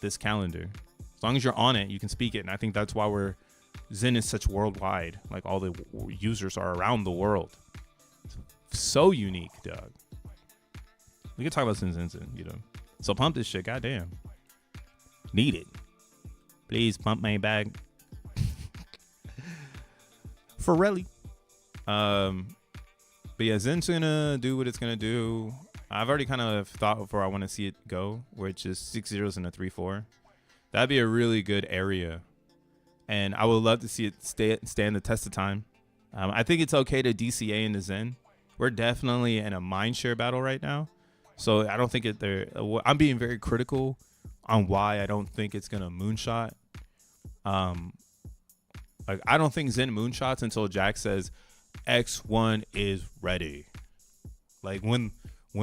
S1: this calendar. As long as you're on it, you can speak it. And I think that's why Zen is such worldwide. Like, all the users are around the world. It's so unique, dog. We can talk about Zen, you know. So pump this shit, goddamn. Need it. Please pump my bag. For really. But yeah, Zen's gonna do what it's gonna do. I've already kind of thought where I want to see it go, where it's just 6 zeros and a 3-4. That'd be a really good area, and I would love to see it stand the test of time. I think it's okay to DCA into Zen. We're definitely in a mindshare battle right now, so I don't think I'm being very critical on why I don't think it's gonna moonshot. Like, I don't think Zen moonshots until Jack says X1 is ready. Like, when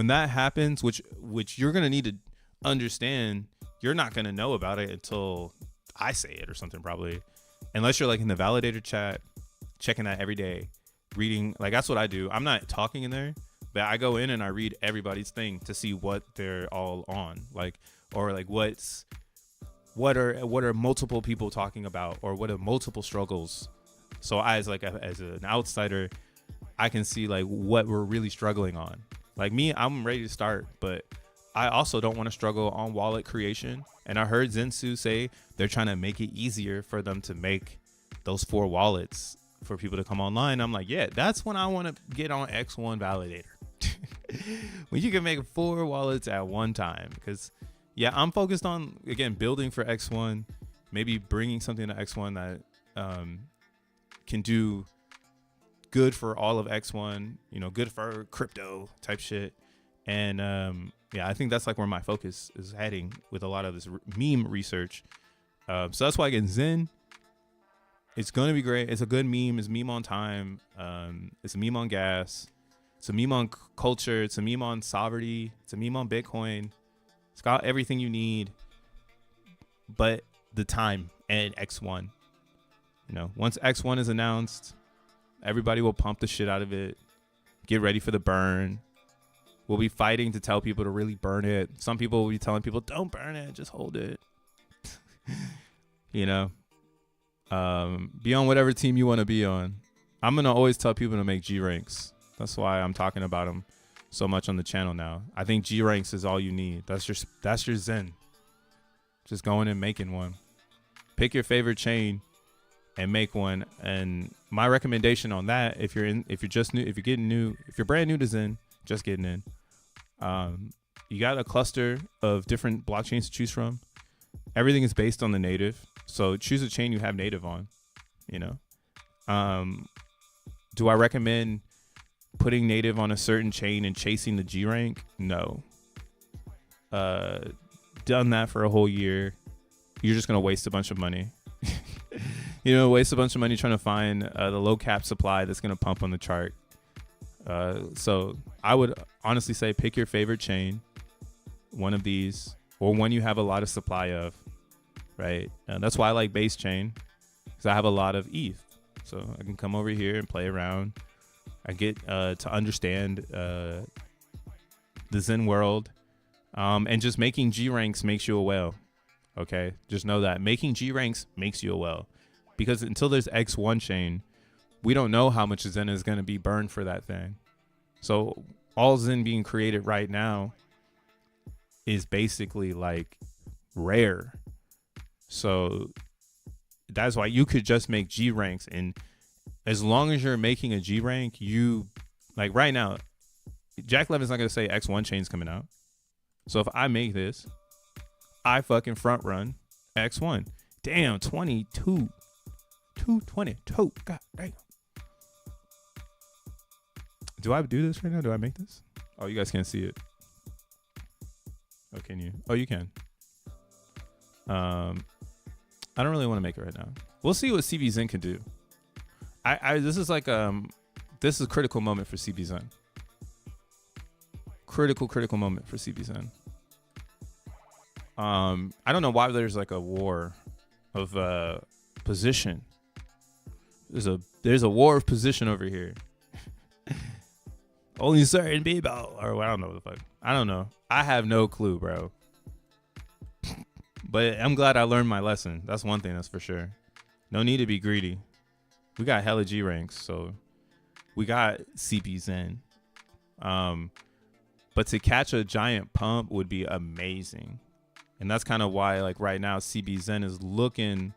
S1: that happens, which you're gonna need to understand. You're not going to know about it until I say it or something, probably. Unless you're like in the validator chat, checking that every day, reading. Like, that's what I do. I'm not talking in there, but I go in and I read everybody's thing to see what they're all on. Like, or like what are multiple people talking about, or what are multiple struggles. So as an outsider, I can see like what we're really struggling on. Like me, I'm ready to start, but I also don't want to struggle on wallet creation. And I heard Zensu say they're trying to make it easier for them to make those 4 wallets for people to come online. I'm like, yeah, that's when I want to get on X1 validator. When you can make 4 wallets at one time. Because yeah, I'm focused on, again, building for X1, maybe bringing something to X1 that can do good for all of X1, you know, good for crypto type shit. And yeah, I think that's like where my focus is heading with a lot of this meme research. So that's why, again, Zen, it's going to be great. It's a good meme. It's a meme on time. It's a meme on gas. It's a meme on culture. It's a meme on sovereignty. It's a meme on Bitcoin. It's got everything you need, but the time and X1. You know, once X1 is announced, everybody will pump the shit out of it. Get ready for the burn. We'll be fighting to tell people to really burn it. Some people will be telling people, don't burn it, just hold it. You know, be on whatever team you want to be on. I'm going to always tell people to make G ranks. That's why I'm talking about them so much on the channel now. I think G ranks is all you need. That's your Zen. Just going and making one. Pick your favorite chain and make one. And my recommendation on that, if you're brand new to Zen, just getting in, you got a cluster of different blockchains to choose from. Everything is based on the native, so choose a chain you have native on. You know, do I recommend putting native on a certain chain and chasing the G rank? No. Done that for a whole year, you're just gonna waste a bunch of money. You know, waste a bunch of money trying to find the low cap supply that's gonna pump on the chart. So I would honestly say pick your favorite chain, one of these, or one you have a lot of supply of, right? And that's why I like base chain, because I have a lot of ETH. So I can come over here and play around. I get to understand the Zen world. And just making G ranks makes you a whale. Okay, just know that making G ranks makes you a whale, because until there's X1 chain, we don't know how much Zen is going to be burned for that thing. So all Zen being created right now is basically like rare. So that's why you could just make G ranks, and as long as you're making a G rank, you like right now, Jack Levin's not going to say X1 chain's coming out. So if I make this, I fucking front run X1. Damn, 22. 222. God damn. Do I do this right now? Do I make this? Oh, you guys can't see it. Oh, can you? Oh, you can. I don't really want to make it right now. We'll see what CBZen can do. This is like this is a critical moment for CBZen. Critical moment for CBZen. I don't know why there's like a war of position. There's a war of position over here. Only certain people, or I don't know what the fuck. I don't know. I have no clue, bro. But I'm glad I learned my lesson. That's one thing, that's for sure. No need to be greedy. We got hella G ranks, so we got CBZen. But to catch a giant pump would be amazing. And that's kind of why, like right now, CBZen is looking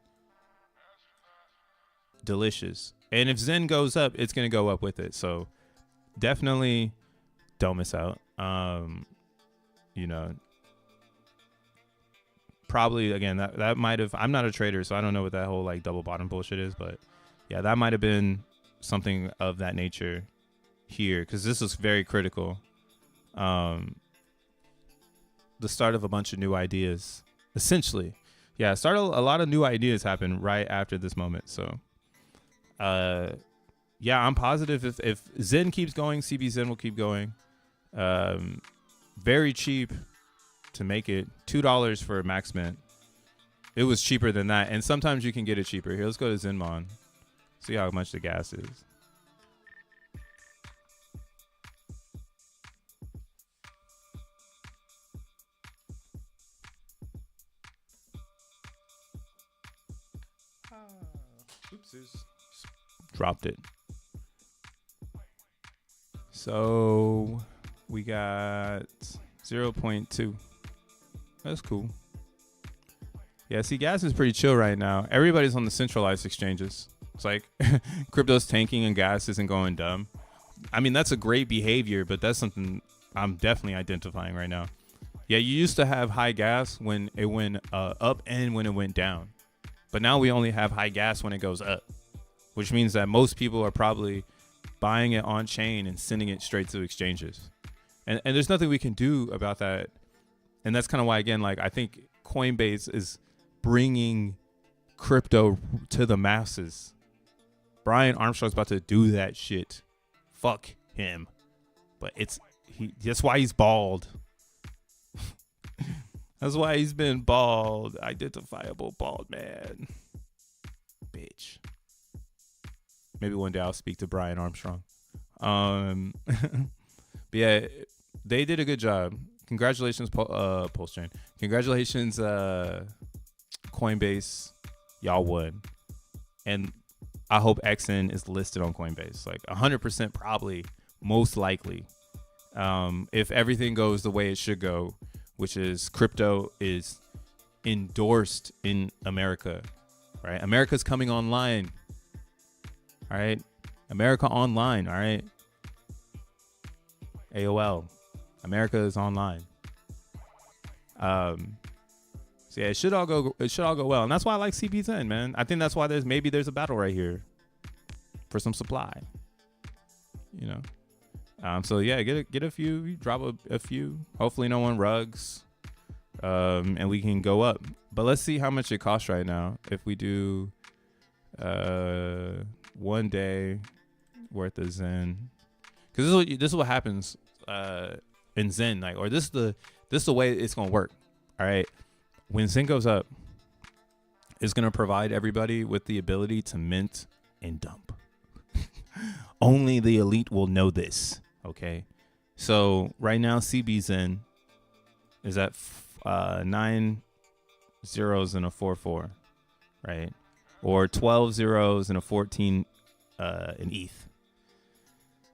S1: delicious. And if Zen goes up, it's gonna go up with it. So definitely don't miss out. You know, probably again that might have. I'm not a trader, so I don't know what that whole like double bottom bullshit is. But yeah, that might have been something of that nature here, because this is very critical. The start of a bunch of new ideas, essentially. Yeah, a lot of new ideas happen right after this moment. So, yeah, I'm positive if Zen keeps going, CBZen will keep going. Very cheap to make it. $2 for a max mint. It was cheaper than that, and sometimes you can get it cheaper. Here, let's go to Zenmon. See how much the gas is. Oopsies. Dropped it. So we got 0.2. That's cool. Yeah, see, gas is pretty chill right now. Everybody's on the centralized exchanges. It's like crypto's tanking and gas isn't going dumb. I mean, that's a great behavior, but that's something I'm definitely identifying right now. Yeah, you used to have high gas when it went up and when it went down. But now we only have high gas when it goes up, which means that most people are probably buying it on chain and sending it straight to exchanges. And there's nothing we can do about that. And that's kind of why, again, like I think Coinbase is bringing crypto to the masses. Brian Armstrong's about to do that shit. Fuck him. But that's why he's bald. That's why he's been bald. Identifiable bald man. Bitch. Maybe one day I'll speak to Brian Armstrong. But yeah, they did a good job. Congratulations, PulseChain. Congratulations, Coinbase. Y'all won. And I hope XN is listed on Coinbase. Like 100% probably, most likely. If everything goes the way it should go, which is crypto is endorsed in America, right? America's coming online. All right. America online. All right. AOL. America is online. So yeah, it should all go well. And that's why I like CBZen, man. I think that's why there's a battle right here for some supply. You know. So yeah, get a few, drop a few. Hopefully no one rugs. And we can go up. But let's see how much it costs right now. If we do 1 day worth of Zen. Because this is what happens in Zen, like, or this is the way it's gonna work. All right. When Zen goes up, it's gonna provide everybody with the ability to mint and dump. Only the elite will know this. Okay, so right now CBZen is at 9 zeros and a 4-4, right? Or 12 zeros and a 14 in ETH.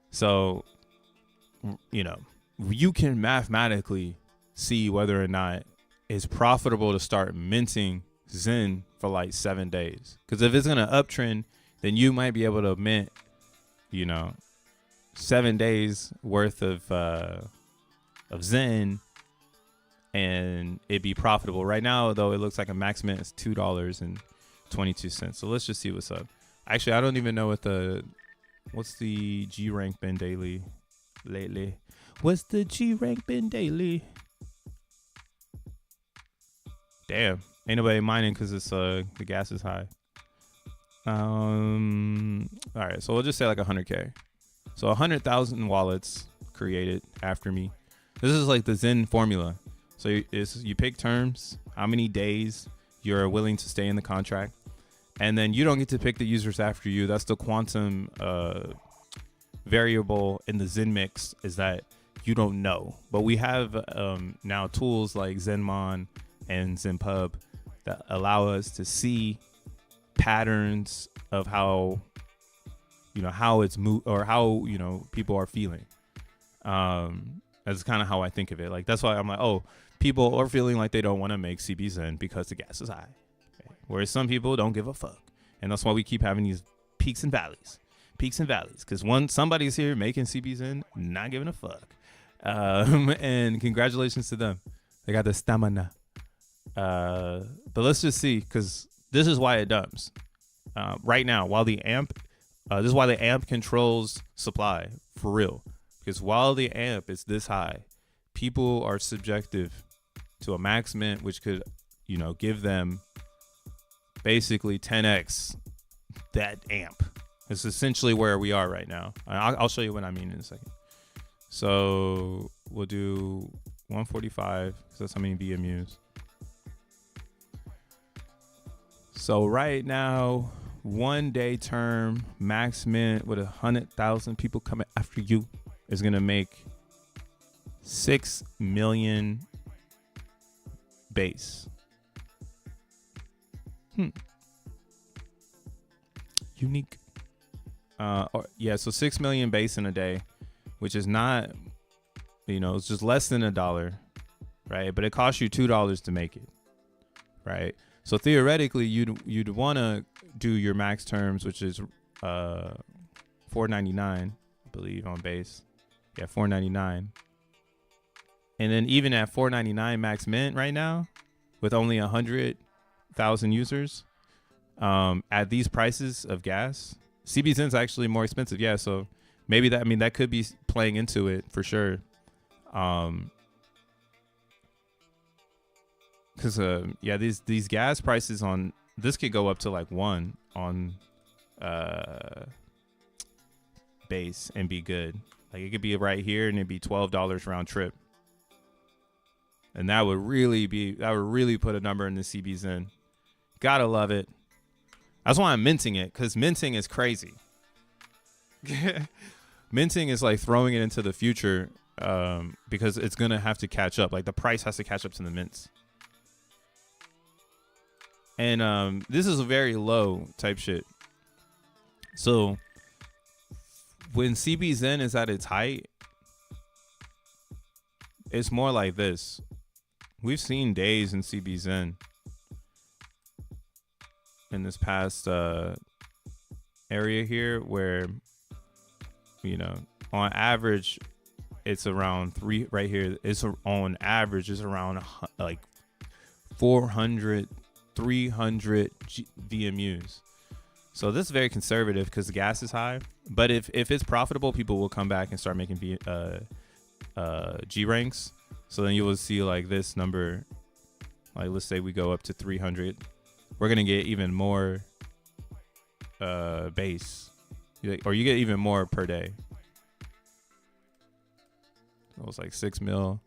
S1: So, you know, you can mathematically see whether or not it's profitable to start minting Zen for like 7 days. Because if it's gonna uptrend, then you might be able to mint, you know, 7 days worth of Zen and it'd be profitable. Right now, though, it looks like a max mint is $2.22. So let's just see what's up. Actually, I don't even know what's the G rank been daily lately. What's the G rank been daily? Damn, ain't nobody mining because it's the gas is high. All right, so we'll just say like 100K. So 100,000 wallets created after me. This is like the Zen formula. So you pick terms, how many days you're willing to stay in the contract, and then you don't get to pick the users after you. That's the quantum variable in the Zen mix, is that you don't know. But we have now tools like ZenMon and ZenPub that allow us to see patterns of how it's or how people are feeling. That's kind of how I think of it. Like, that's why I'm like, oh, people are feeling like they don't want to make CBZen because the gas is high, okay? Whereas some people don't give a fuck, and that's why we keep having these peaks and valleys, because somebody's here making CBZen, not giving a fuck, and congratulations to them, they got the stamina. But let's just see, because this is why it dumps right now. While the amp, this is why the amp controls supply for real. Because while the amp is this high, people are subjective to a max mint, which could, give them basically 10x that amp. It's essentially where we are right now. I'll show you what I mean in a second. So we'll do 145, because that's how many VMUs. So right now, 1 day term max mint with 100,000 people coming after you is gonna make 6 million base. Unique. So 6 million base in a day, which is not, it's just less than $1, right? But it costs you $2 to make it, right? So theoretically, you'd want to do your max terms, which is $4.99, I believe, on base. Yeah, $4.99. And then even at $4.99 max mint right now, with only 100,000 users, at these prices of gas, CBZen's actually more expensive. Yeah, so maybe that could be playing into it for sure. Because these gas prices on this could go up to like 1 on base and be good. Like, it could be right here and it'd be $12 round trip, and that would really put a number in the CBZen. Gotta love it. That's why I'm minting it, because minting is crazy. Minting is like throwing it into the future, because it's gonna have to catch up. Like, the price has to catch up to the mints. And this is a very low type shit. So when CBZen is at its height, it's more like this. We've seen days in CBZen in this past area here where, on average, it's around 3 right here. It's on average is around like 400, 300 VMUs. So this is very conservative because the gas is high. But if it's profitable, people will come back and start making G ranks. So then you will see like this number. Like, let's say we go up to 300. We're gonna get even more base, or you get even more per day. It was like 6 mil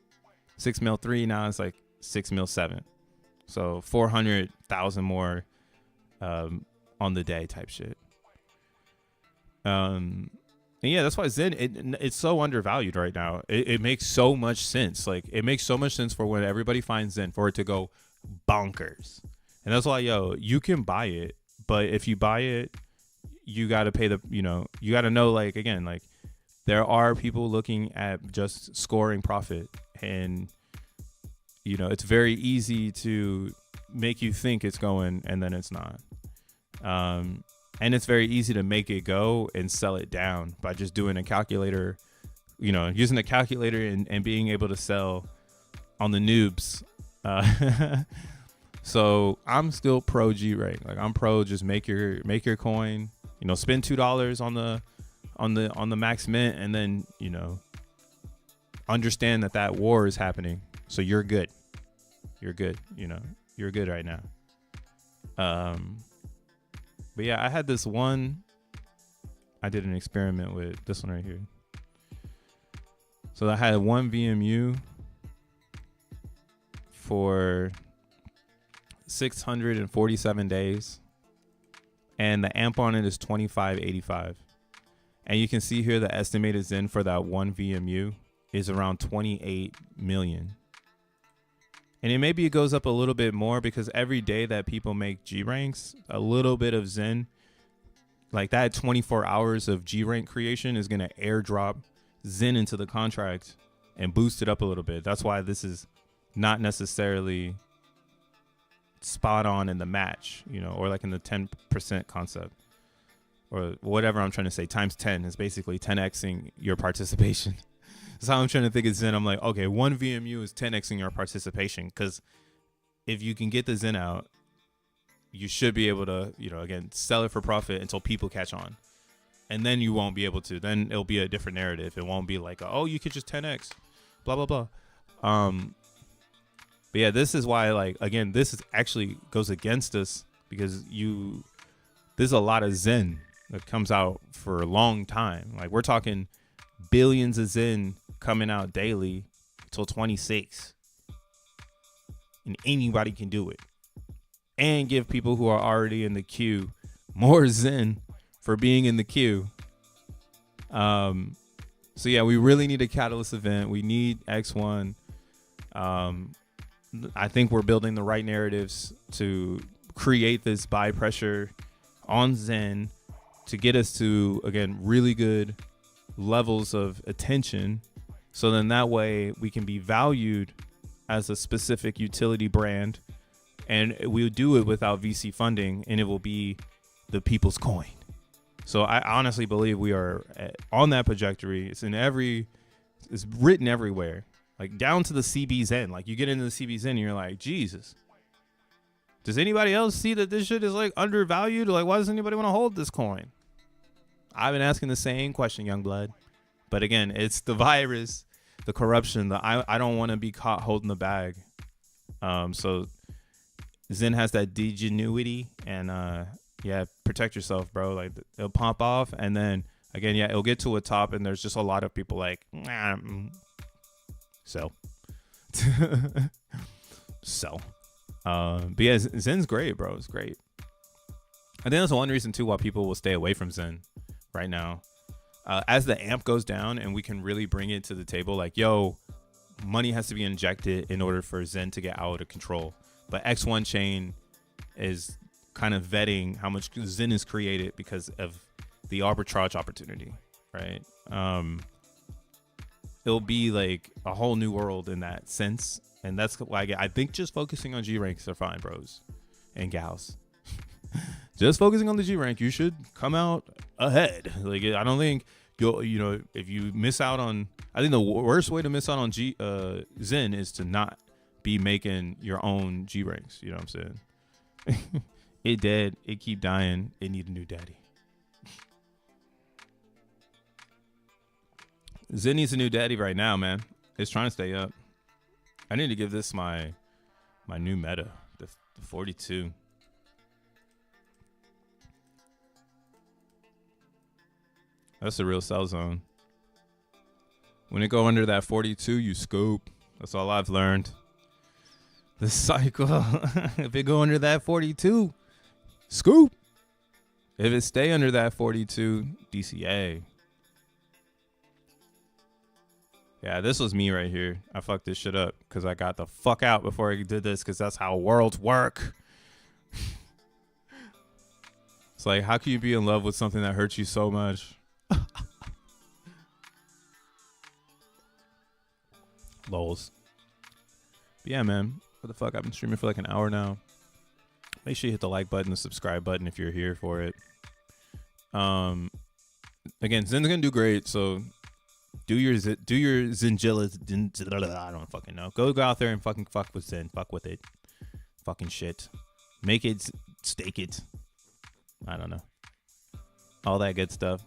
S1: 3. Now it's like 6 mil 7. So 400,000 more on the day type shit. And yeah, that's why Zen it's so undervalued right now. It makes so much sense. Like, it makes so much sense for when everybody finds Zen for it to go bonkers. And that's why, you can buy it, but if you buy it, you got to pay you got to know, like, again, like, there are people looking at just scoring profit, and it's very easy to make you think it's going and then it's not. And it's very easy to make it go and sell it down by just doing a calculator, using a calculator and being able to sell on the noobs. So I'm still pro G rank. Like I'm pro just make your coin, you know, spend $2 on the max mint, and then, you know, understand that war is happening. So you're good. You're good, you know. You're good right now. But yeah, I had this one. I did an experiment with this one right here. So I had one VMU for 647 days, and the amp on it is 2585. And you can see here the estimated Zen for that one VMU is around 28 million. And maybe it goes up a little bit more because every day that people make G ranks, a little bit of Zen, like that 24 hours of G rank creation is going to airdrop Zen into the contract and boost it up a little bit. That's why this is not necessarily spot on in the match, you know, or like in the 10% concept or whatever I'm trying to say. Times 10 is basically 10xing your participation. That's how I'm trying to think of Zen. I'm like, okay, one VMU is 10xing your participation, because if you can get the Zen out, you should be able to, you know, again, sell it for profit until people catch on. And then you won't be able to. Then it'll be a different narrative. It won't be like, oh, you could just 10x, blah, blah, blah. But yeah, this is why, like, again, this is actually goes against us, because there's a lot of Zen that comes out for a long time. Like, we're talking billions of Zen coming out daily till 26. And anybody can do it. And give people who are already in the queue more Zen for being in the queue. So yeah, we really need a catalyst event. We need X1. I think we're building the right narratives to create this buy pressure on Zen to get us to, again, really good levels of attention. So then that way we can be valued as a specific utility brand, and we'll do it without VC funding, and it will be the people's coin. So I honestly believe we are on that trajectory. It's written everywhere, like down to the CBZen. Like, you get into the CBZen and you're like, Jesus, does anybody else see that this shit is like undervalued? Like, why does anybody want to hold this coin? I've been asking the same question, young blood. But again, it's the virus, the corruption, I don't want to be caught holding the bag. So Zen has that degenuity, and yeah, protect yourself, bro. Like, it'll pop off, and then again, yeah, it'll get to a top, and there's just a lot of people like, sell. Sell. But yeah, Zen's great, bro. It's great. I think that's one reason too why people will stay away from Zen right now. As the amp goes down and we can really bring it to the table, like, yo, money has to be injected in order for Zen to get out of control. But X1 chain is kind of vetting how much Zen is created because of the arbitrage opportunity, right? It'll be like a whole new world in that sense. And that's why I think just focusing on G ranks are fine, bros and gals. Just focusing on the G rank, you should come out ahead. Like, I don't think you know, if you miss out on, I think the worst way to miss out on Zen is to not be making your own G ranks. You know what I'm saying? It dead. It keep dying. It need a new daddy. Zen needs a new daddy right now, man. It's trying to stay up. I need to give this my new meta, the 42. That's the real sell zone. When it go under that 42, you scoop. That's all I've learned. The cycle. If it go under that 42, scoop. If it stay under that 42, DCA. Yeah, this was me right here. I fucked this shit up because I got the fuck out before I did this, because that's how worlds work. It's like, how can you be in love with something that hurts you so much? Lols. But yeah, man. What the fuck? I've been streaming for like an hour now. Make sure you hit the like button, the subscribe button if you're here for it. Again, Zen's gonna do great, so Do your Zingilla. I don't fucking know. Go out there and fucking fuck with Zen. Fuck with it. Fucking shit. Make it, stake it. I don't know. All that good stuff.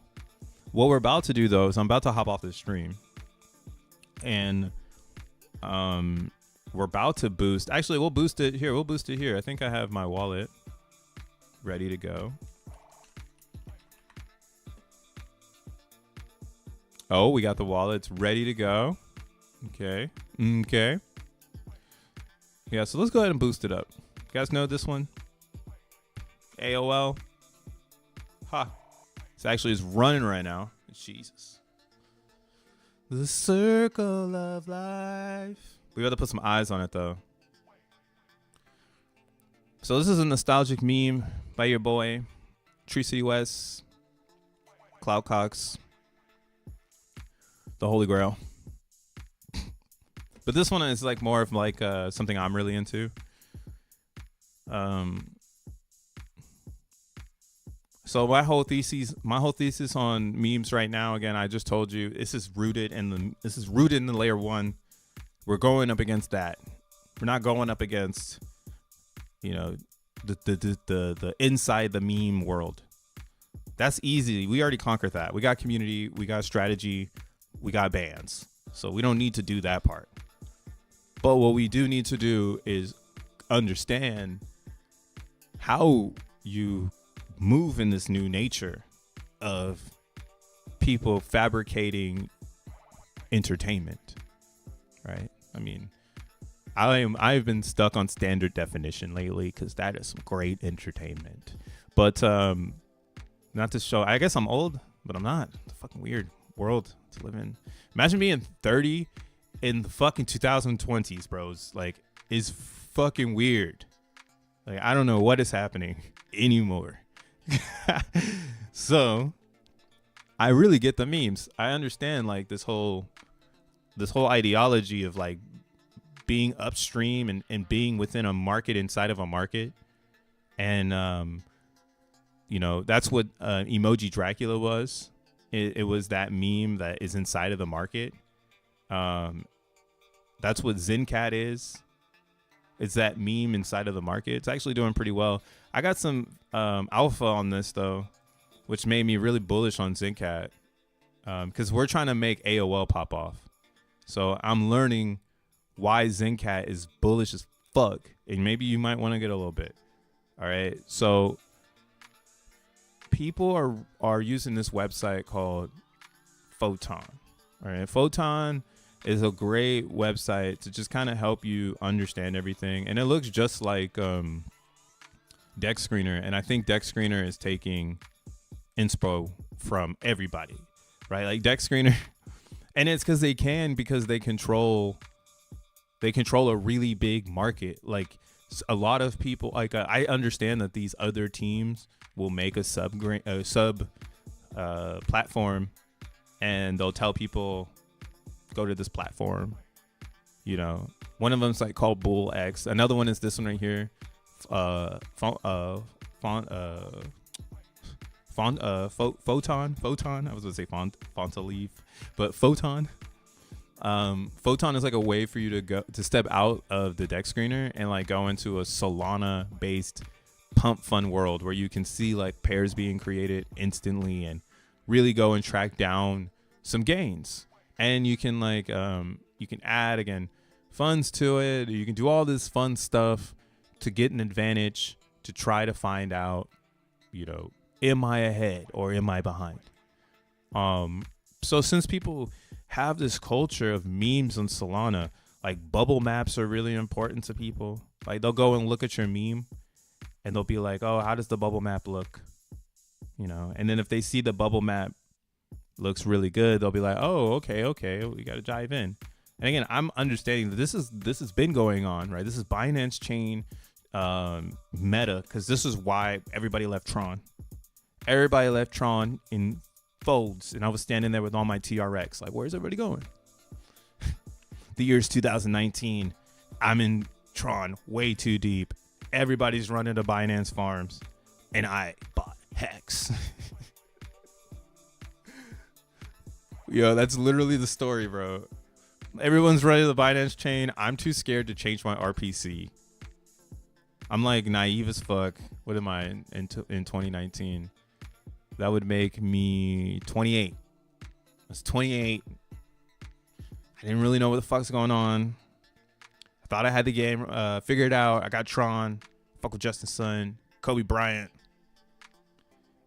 S1: What we're about to do though is I'm about to hop off this stream, and we're about to boost. Actually, we'll boost it here. We'll boost it here. I think I have my wallet ready to go. Oh, we got the wallets ready to go. Okay. Okay. Yeah, so let's go ahead and boost it up. You guys know this one? AOL. Ha. It's actually is running right now. Jesus. The circle of life. We got to put some eyes on it though. So this is a nostalgic meme by your boy, Tree City West, Cloud Cox, the Holy Grail. But this one is like more of like something I'm really into. So my whole thesis on memes right now, again, I just told you, this is rooted in the layer one. We're going up against that. We're not going up against, you know, the inside the meme world. That's easy. We already conquered that. We got community, we got strategy, we got bands. So we don't need to do that part. But what we do need to do is understand how you move in this new nature of people fabricating entertainment, right? I mean, I've been stuck on standard definition lately because that is some great entertainment. But not to show, I guess I'm old, but I'm not. It's a fucking weird world to live in. Imagine being 30 in the fucking 2020s, bros. Like, it's fucking weird. Like, I don't know what is happening anymore. So I really get the memes. I understand like this whole ideology of like being upstream and being within a market inside of a market. And you know, that's what Emoji Dracula was. It was that meme that is inside of the market. That's what Zencat is. It's that meme inside of the market. It's actually doing pretty well. I got some alpha on this though, which made me really bullish on Zencat, because we're trying to make AOL pop off. So I'm learning why Zencat is bullish as fuck, and maybe you might want to get a little bit. All right. So people are using this website called Photon. All right. Photon is a great website to just kind of help you understand everything. And it looks just like Deck Screener. And I think Deck Screener is taking inspo from everybody, right? Like Deck Screener. And it's because they control a really big market. Like a lot of people, like I understand that these other teams will make a sub platform, and they'll tell people, go to this platform. You know, one of them's like called Bull X. Another one is this one right here. Photon. I was gonna say Fontaleaf, but Photon. Photon is like a way for you to step out of the Deck Screener and like go into a Solana based pump fun world where you can see like pairs being created instantly and really go and track down some gains. And you can like you can add again funds to it. You can do all this fun stuff to get an advantage, to try to find out, you know, am I ahead or am I behind? So since people have this culture of memes on Solana, like bubble maps are really important to people. Like they'll go and look at your meme and they'll be like, oh, how does the bubble map look? You know, and then if they see the bubble map looks really good, they'll be like, oh, okay, we got to dive in. And again, I'm understanding that this has been going on, right? This is Binance Chain meta, because this is why everybody left Tron. Everybody left Tron in folds, and I was standing there with all my TRX, like, where's everybody going? The year's 2019. I'm in Tron way too deep. Everybody's running to Binance Farms, and I bought Hex. Yo, that's literally the story, bro. Everyone's running the Binance chain. I'm too scared to change my RPC. I'm like naive as fuck. What am I in 2019? That would make me 28. That's 28. I didn't really know what the fuck's going on. I thought I had the game figured out. I got Tron. Fuck with Justin Sun, Kobe Bryant.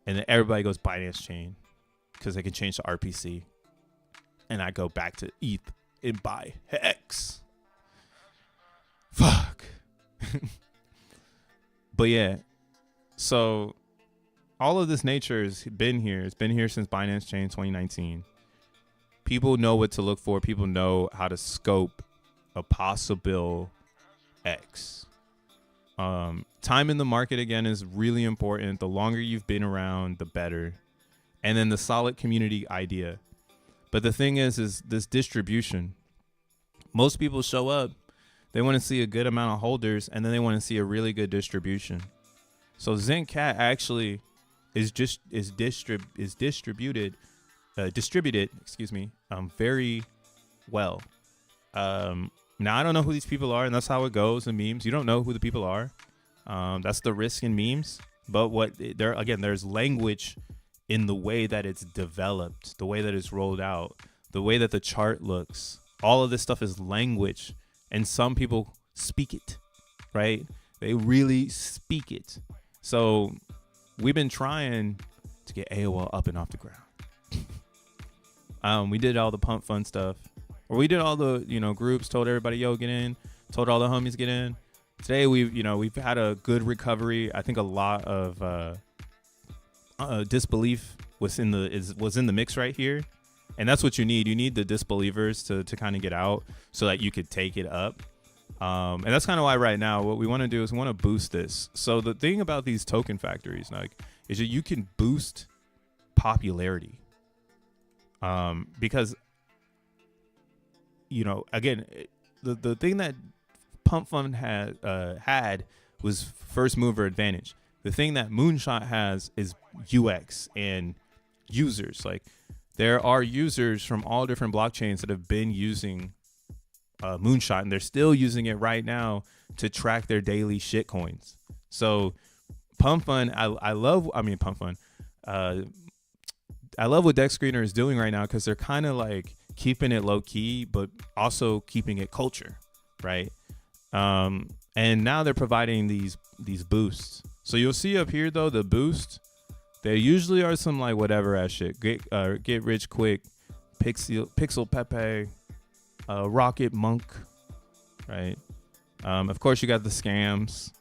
S1: And then everybody goes Binance chain because they can change the RPC. And I go back to ETH and buy Hex. Fuck. But yeah, so all of this nature has been here. It's been here since Binance Chain 2019. People know what to look for. People know how to scope a possible X. Time in the market, again, is really important. The longer you've been around, the better. And then the solid community idea. But the thing is this distribution. Most people show up. They want to see a good amount of holders, and then they want to see a really good distribution. So XenCat actually is distributed, very well. Now I don't know who these people are, and that's how it goes in memes. You don't know who the people are. That's the risk in memes. But there's language in the way that it's developed, the way that it's rolled out, the way that the chart looks. All of this stuff is language. And some people speak it, right? They really speak it. So we've been trying to get AOL up and off the ground. We did all the pump fun stuff. Or we did all the, groups, told everybody, yo, get in. Told all the homies, get in. Today, we've had a good recovery. I think a lot of disbelief was in the mix right here. And that's what you need. You need the disbelievers to kind of get out so that you could take it up. And that's kind of why right now what we want to do is we want to boost this. So the thing about these token factories, is that you can boost popularity. Because, again, the thing that Pump Fund had was first mover advantage. The thing that Moonshot has is UX and users. Like, there are users from all different blockchains that have been using Moonshot, and they're still using it right now to track their daily shit coins. So Pump Fund, I love Pump Fund. I love what Deck Screener is doing right now because they're kind of like keeping it low key, but also keeping it culture, right? And now they're providing these boosts. So you'll see up here though, the boost. There usually are some like whatever ass shit. Get rich quick, Pixel Pepe, Rocket Monk, right? Of course you got the scams.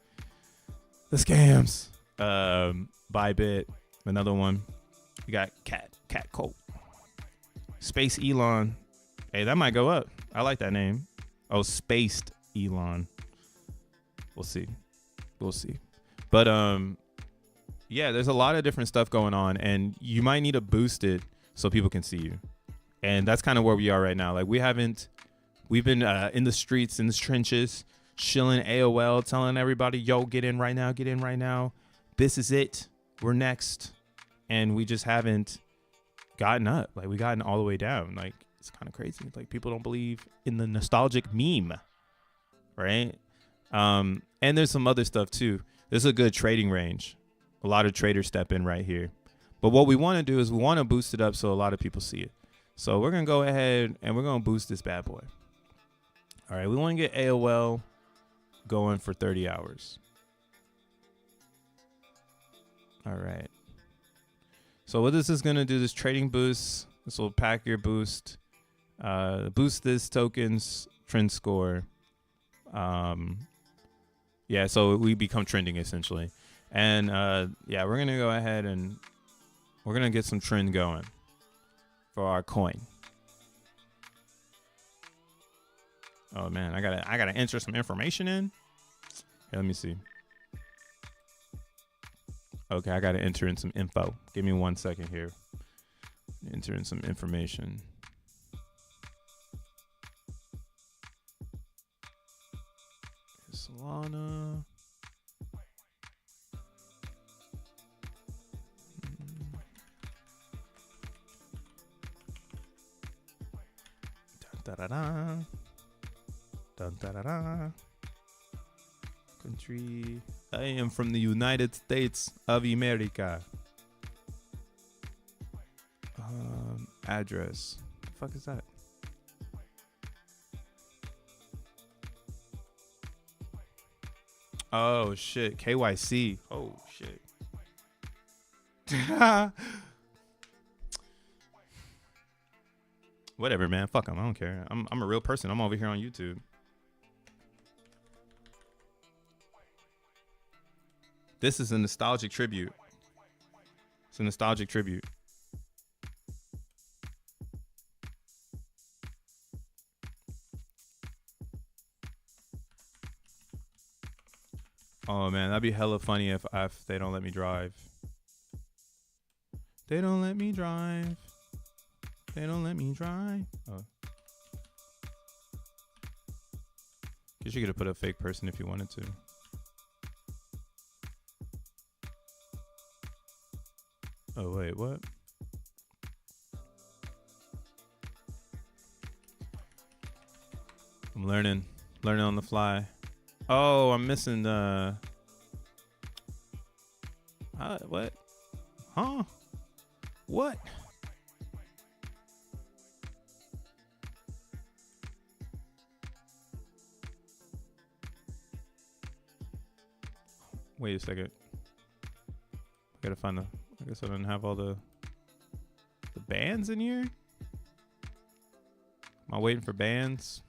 S1: Bybit, another one. You got Cat Colt, Space Elon. Hey, that might go up. I like that name. Oh, Spaced Elon. We'll see. But yeah, there's a lot of different stuff going on, and you might need to boost it so people can see you. And that's kind of where we are right now. Like we've been in the streets, in the trenches, shilling AOL, telling everybody, yo, get in right now. This is it. We're next. And we just haven't gotten up. Like we gotten all the way down. Like it's kind of crazy. Like people don't believe in the nostalgic meme, right? And there's some other stuff too. There's a good trading range. A lot of traders step in right here. But what we want to do is we want to boost it up so a lot of people see it. So we're going to go ahead and we're going to boost this bad boy. All right, we want to get AOL going for 30 hours. All right. So what this is going to do, this trading boost, this will pack your boost, boost this token's trend score. Yeah, so we become trending essentially. And yeah, we're going to go ahead and we're going to get some trend going for our coin. Oh man, I gotta enter some information in. Here, let me see. Okay, I gotta enter in some info. Give me 1 second here. Enter in some information. Salana. Da-da-da. Dun-da-da-da. Country. I am from the United States of America. Address. The fuck is that? Oh shit. KYC. Oh shit. Whatever, man. Fuck them. I don't care. I'm a real person. I'm over here on YouTube. This is a nostalgic tribute. It's a nostalgic tribute. Oh man, that'd be hella funny if they don't let me drive. They don't let me drive. They don't let me drive. Oh. Guess you could have put a fake person if you wanted to. Oh wait, what? I'm learning on the fly. Oh, I'm missing what? Huh? What? Wait a second. I gotta find I guess I don't have all the bands in here. Am I waiting for bands?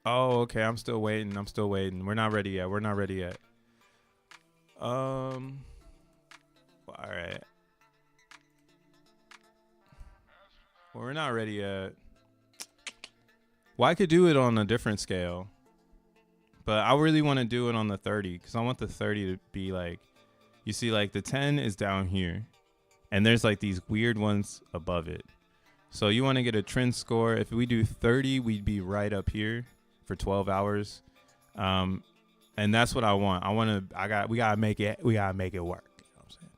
S1: Oh, okay. I'm still waiting. We're not ready yet. All right. Well, we're not ready yet. Well, I could do it on a different scale, but I really want to do it on the 30 because I want the 30 to be like, you see, like the 10 is down here, and there's like these weird ones above it. So you want to get a trend score. If we do 30, we'd be right up here for 12 hours. And that's what I want. We gotta make it work. You know what I'm saying?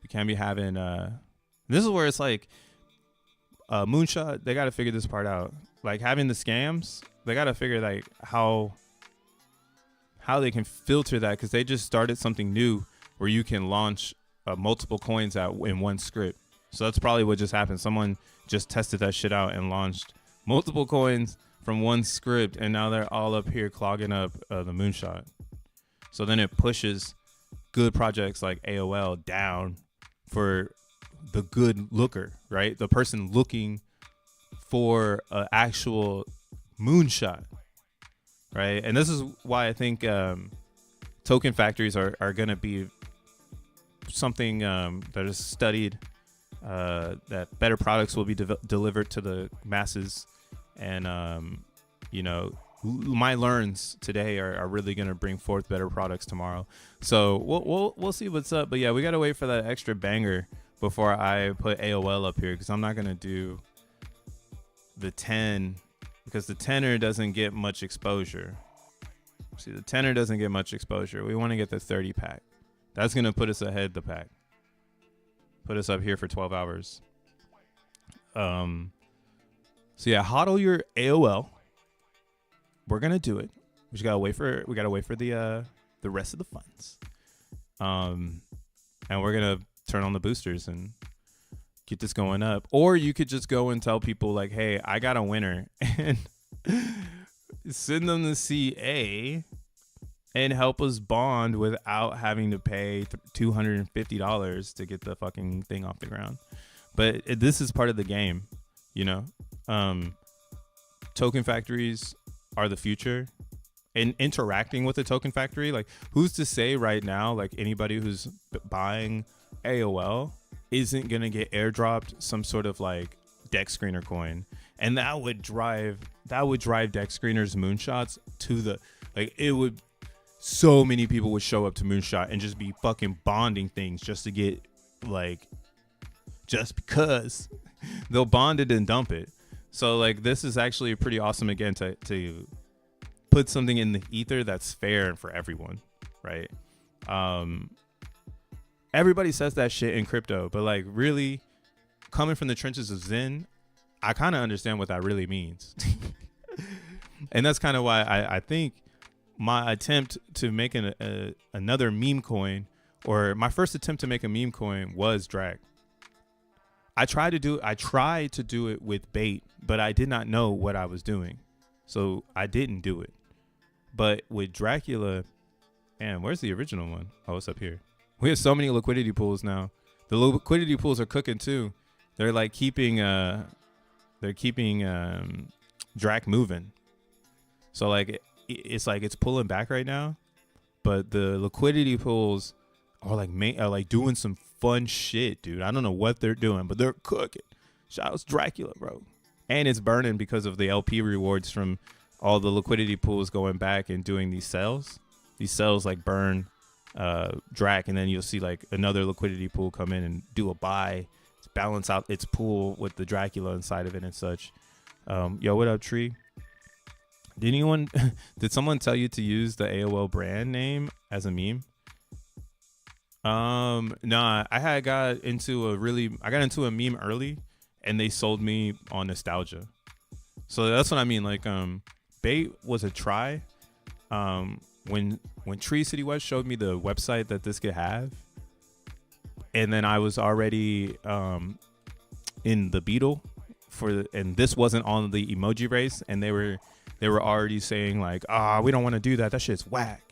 S1: We can't be having, this is where it's like, Moonshot, they gotta figure this part out. Like having the scams, they gotta figure like how they can filter that. Cause they just started something new where you can launch multiple coins out in one script. So that's probably what just happened. Someone just tested that shit out and launched multiple coins from one script, and now they're all up here clogging up the Moonshot. So then it pushes good projects like AOL down for the good looker, right? The person looking for an actual Moonshot, right? And this is why I think token factories are going to be something that is studied, that better products will be delivered to the masses. And, my learns today are really going to bring forth better products tomorrow. So we'll see what's up. But yeah, we got to wait for that extra banger before I put AOL up here, because I'm not going to do the 10 because the tenor doesn't get much exposure. See, the tenor doesn't get much exposure. We want to get the 30 pack. That's going to put us ahead the pack. Put us up here for 12 hours. So yeah, hodl your AOL. We're gonna do it. We just gotta wait for the rest of the funds. And we're gonna turn on the boosters and get this going up. Or you could just go and tell people like, hey, I got a winner, and send them the CA and help us bond without having to pay $250 to get the fucking thing off the ground. But this is part of the game, you know. Token factories are the future, and interacting with the token factory, like who's to say right now, like anybody who's buying AOL isn't gonna get airdropped some sort of like deck screener coin, and that would drive deck screeners moonshots to the, like, it would, so many people would show up to Moonshot and just be fucking bonding things just to get, like, just because they'll bond it and dump it. So like this is actually pretty awesome again to put something in the ether that's fair for everyone, right? Everybody says that shit in crypto, but like really coming from the trenches of Zen, I kind of understand what that really means. And that's kind of why I think my attempt to make another meme coin, or my first attempt to make a meme coin, was drag. I tried to do it with bait, but I did not know what I was doing, so I didn't do it. But with Dracula, man, where's the original one? Oh, it's up here. We have so many liquidity pools now. The liquidity pools are cooking too. They're like keeping Drac moving. So like it's like it's pulling back right now, but the liquidity pools are like doing some fun shit, dude. I don't know what they're doing, but they're cooking. Shout out to Dracula, bro. And it's burning because of the LP rewards from all the liquidity pools going back and doing these sales. These sales like burn Drac, and then you'll see like another liquidity pool come in and do a buy to balance out its pool with the Dracula inside of it and such. Yo, what up, Tree? Did someone tell you to use the AOL brand name as a meme? Nah, I got into a meme early, and they sold me on nostalgia. So that's what I mean. Like, bait was a try. When Tree City West showed me the website that this could have, and then I was already in the Beetle and this wasn't on the emoji race, and they were already saying like, we don't want to do that. That shit's whack.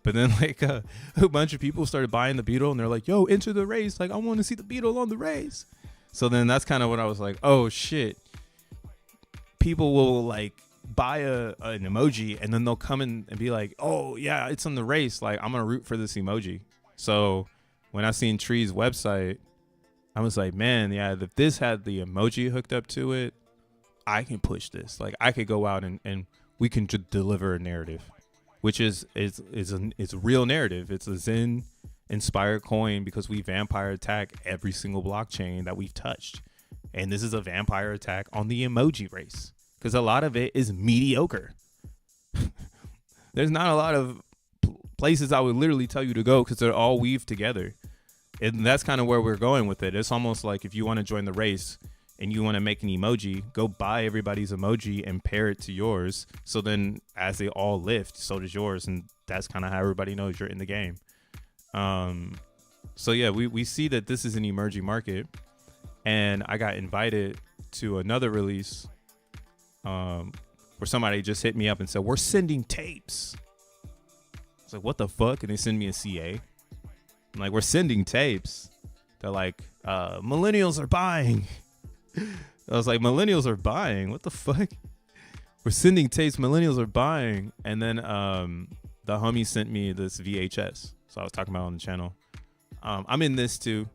S1: But then like a bunch of people started buying the Beetle, and they're like, yo, enter the race. Like, I want to see the Beetle on the race. So then that's kind of what I was like, oh shit. People will like buy an emoji, and then they'll come in and be like, oh yeah, it's on the race. Like, I'm going to root for this emoji. So when I seen Tree's website, I was like, man, yeah, if this had the emoji hooked up to it, I can push this. Like, I could go out and we can deliver a narrative, which is a real narrative. It's a Zen inspired coin because we vampire attack every single blockchain that we've touched. And this is a vampire attack on the emoji race because a lot of it is mediocre. There's not a lot of places I would literally tell you to go because they're all weaved together. And that's kind of where we're going with it. It's almost like if you want to join the race and you want to make an emoji, go buy everybody's emoji and pair it to yours. So then as they all lift, so does yours. And that's kind of how everybody knows you're in the game. So yeah, we see that this is an emerging market. And I got invited to another release where somebody just hit me up and said, we're sending tapes. I was like, what the fuck? And they send me a CA. I'm like, we're sending tapes. They're like, millennials are buying. I was like, millennials are buying? What the fuck? We're sending tapes. Millennials are buying. And then the homie sent me this VHS. So I was talking about on the channel. I'm in this too.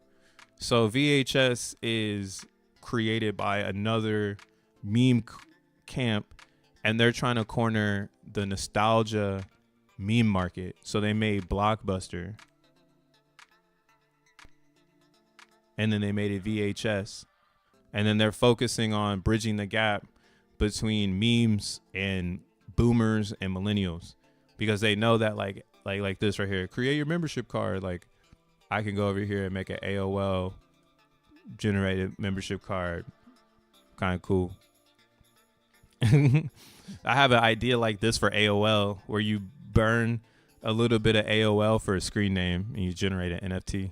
S1: So VHS is created by another meme camp, and they're trying to corner the nostalgia meme market. So they made Blockbuster, and then they made it VHS, and then they're focusing on bridging the gap between memes and boomers and millennials, because they know that like this right here, create your membership card. Like, I can go over here and make an AOL generated membership card. Kind of cool. I have an idea like this for AOL where you burn a little bit of AOL for a screen name and you generate an NFT.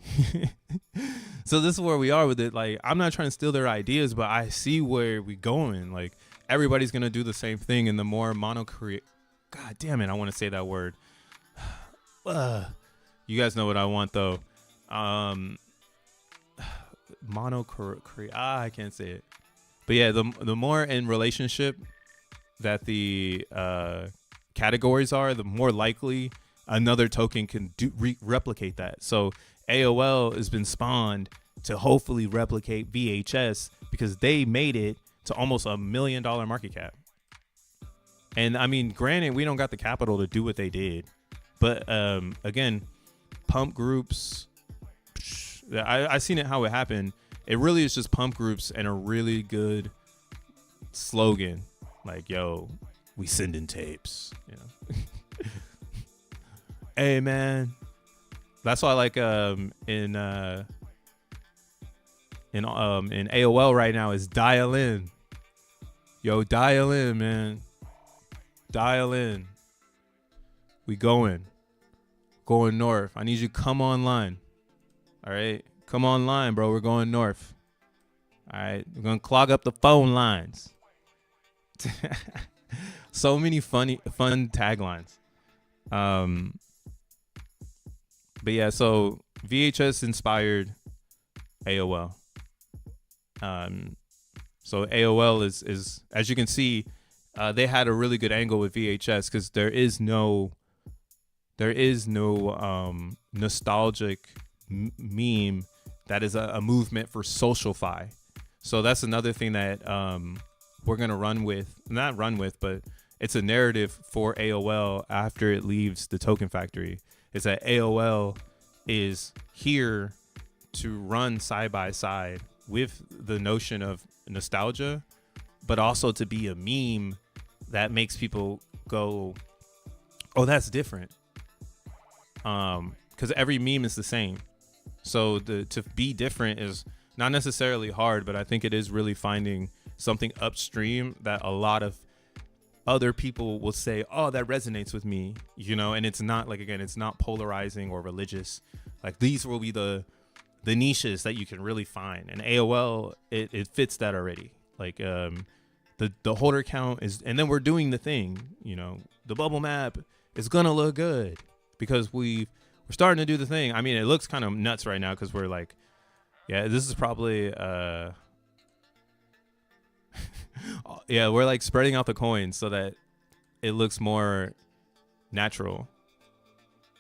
S1: So this is where we are with it. Like, I'm not trying to steal their ideas, but I see where we're going. Like, everybody's going to do the same thing, and the more God damn it, I want to say that word. You guys know what I want though. I can't say it. But yeah, the more in relationship that the categories are, the more likely another token can replicate that. So AOL has been spawned to hopefully replicate VHS because they made it to almost $1 million market cap. And I mean, granted, we don't got the capital to do what they did, but again, pump groups, I seen it how it happened. It really is just pump groups and a really good slogan like, yo, we sending tapes, you know. Hey man, that's why, like, in in AOL right now is dial in. Yo, dial in, man. Dial in. We going north. I need you to come online. All right, come online, bro. We're going north. All right, we're gonna clog up the phone lines. So many fun taglines. But yeah, so VHS inspired AOL. So AOL is as you can see, they had a really good angle with VHS because there is no nostalgic meme that is a movement for social-fi. So that's another thing that we're gonna not run with, but it's a narrative for AOL after it leaves the token factory. Is that AOL is here to run side by side with the notion of nostalgia, but also to be a meme that makes people go, oh, that's different. Because every meme is the same. So to be different is not necessarily hard, but I think it is really finding something upstream that a lot of other people will say, oh, that resonates with me, and it's not like, again, it's not polarizing or religious. Like these will be the niches that you can really find, and AOL it fits that already. Like the holder count is, and then we're doing the thing, the bubble map is gonna look good because we're starting to do the thing. I mean, it looks kind of nuts right now because we're like, yeah, this is probably yeah, we're like spreading out the coins so that it looks more natural.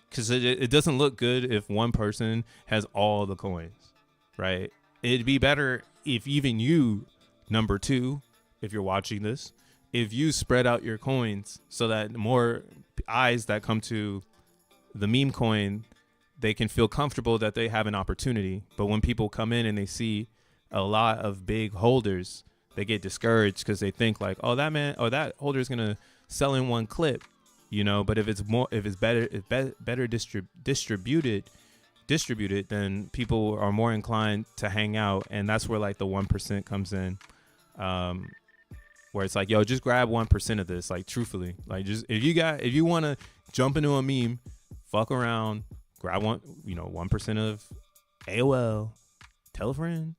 S1: Because it doesn't look good if one person has all the coins, right? It'd be better if even you, number 2, if you're watching this, if you spread out your coins so that more eyes that come to the meme coin, they can feel comfortable that they have an opportunity. But when people come in and they see a lot of big holders, they get discouraged because they think like, oh, that holder is gonna sell in one clip, But if it's better distributed, then people are more inclined to hang out, and that's where like the 1% comes in, where it's like, yo, just grab 1% of this, like truthfully, like just if you want to jump into a meme, fuck around, grab 1% of AOL, tell a friend,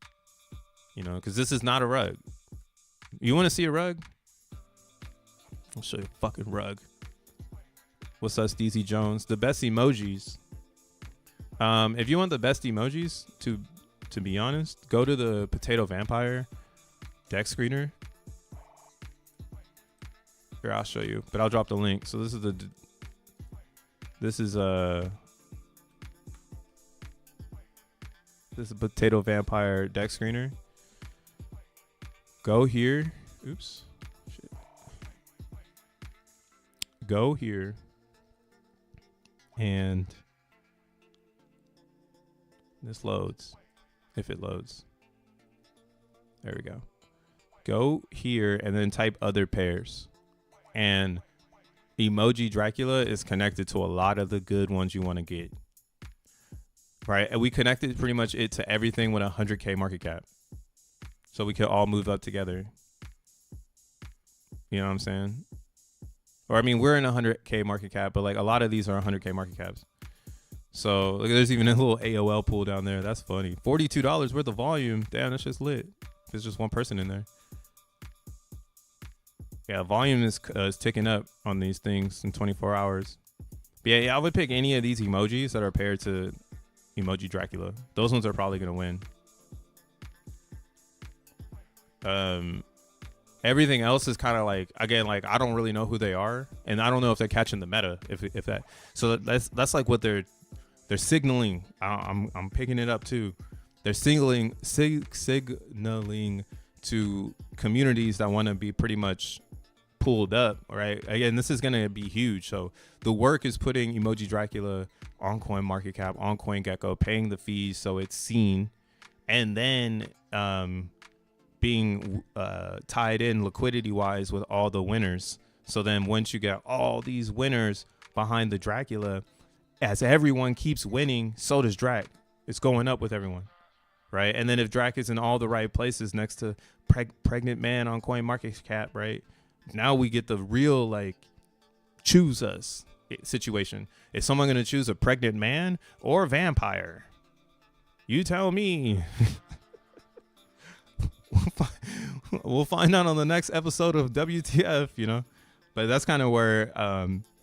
S1: because this is not a rug. You want to see a rug? I'll show you a fucking rug. What's up, DZ Jones? The best emojis. If you want the best emojis, to be honest, go to the Potato Vampire deck screener. Here, I'll show you, but I'll drop the link. So this is a Potato Vampire deck screener. Go here. Oops. Shit. Go here. And this loads. If it loads. There we go. Go here and then type other pairs. And Emoji Dracula is connected to a lot of the good ones you want to get. Right? And we connected pretty much it to everything with 100K market cap. So we could all move up together. You know what I'm saying? Or I mean, we're in 100K market cap, but like a lot of these are 100K market caps. So look, there's even a little AOL pool down there. That's funny. $42 worth of volume. Damn, that's just lit. There's just one person in there. Yeah, volume is ticking up on these things in 24 hours. But yeah, I would pick any of these emojis that are paired to Emoji Dracula. Those ones are probably gonna win. Everything else is kind of like, again, like I don't really know who they are, and I don't know if they're catching the meta. If that, so that's like what they're signaling. I'm picking it up too. They're signaling to communities that want to be pretty much pulled up, right? Again, this is gonna be huge. So the work is putting Emoji Dracula on CoinMarketCap, on CoinGecko, paying the fees so it's seen, and then being tied in liquidity wise with all the winners. So then once you get all these winners behind the Dracula, as everyone keeps winning, so does Drac. It's going up with everyone. right? And then if Drac is in all the right places next to pregnant man on CoinMarketCap, right? Now we get the real like choose us situation. Is someone going to choose a pregnant man or a vampire? You tell me. We'll find out on the next episode of WTF, you know. But that's kind of where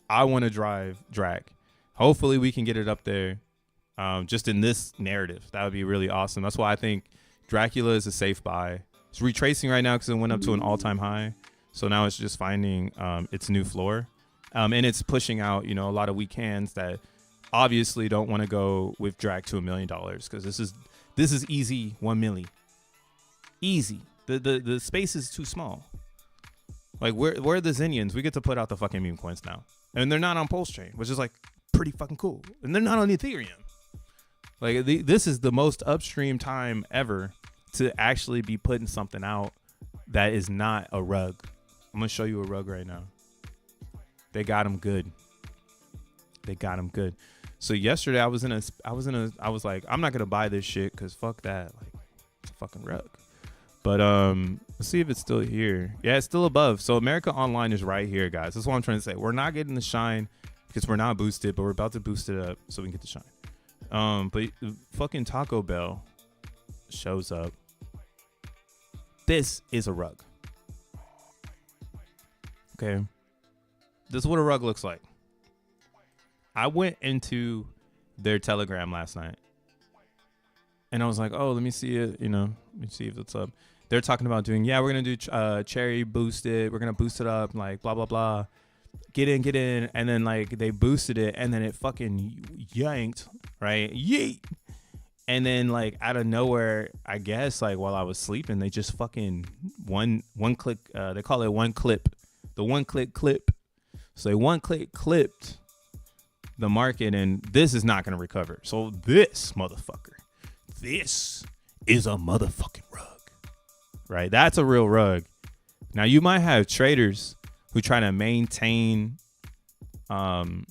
S1: I want to drive Drac. Hopefully we can get it up there just in this narrative. That would be really awesome. That's why I think Dracula is a safe buy. It's retracing right now because it went up to an all-time high. So now it's just finding its new floor. And it's pushing out, you know, a lot of weak hands that obviously don't want to go with Drac to $1 million because this is easy 1 milli. Easy. The space is too small. Like we're the Xenians. We get to put out the fucking meme coins now, and they're not on Pulse Chain, which is like pretty fucking cool. And they're not on Ethereum. Like this is the most upstream time ever to actually be putting something out that is not a rug. I'm gonna show you a rug right now. They got them good. They got them good. So yesterday I was like, I'm not gonna buy this shit because fuck that. Like it's a fucking rug. But let's see if it's still here. Yeah, it's still above. So America Online is right here, guys. That's what I'm trying to say. We're not getting the shine because we're not boosted, but we're about to boost it up so we can get the shine. But fucking Taco Bell shows up. This is a rug. Okay. This is what a rug looks like. I went into their Telegram last night. And I was like, oh, let me see it, you know, let me see if it's up. They're talking about doing, yeah, we're going to do cherry boosted. We're going to boost it up, like, blah, blah, blah. Get in. And then, like, they boosted it. And then it fucking yanked, right? Yeet. And then, like, out of nowhere, I guess, like, while I was sleeping, they just fucking one click. They call it one clip. The one click clip. So they one click clipped the market. And this is not going to recover. So this motherfucker. This is a motherfucking rug, right? That's a real rug. Now you might have traders who try to maintain volume,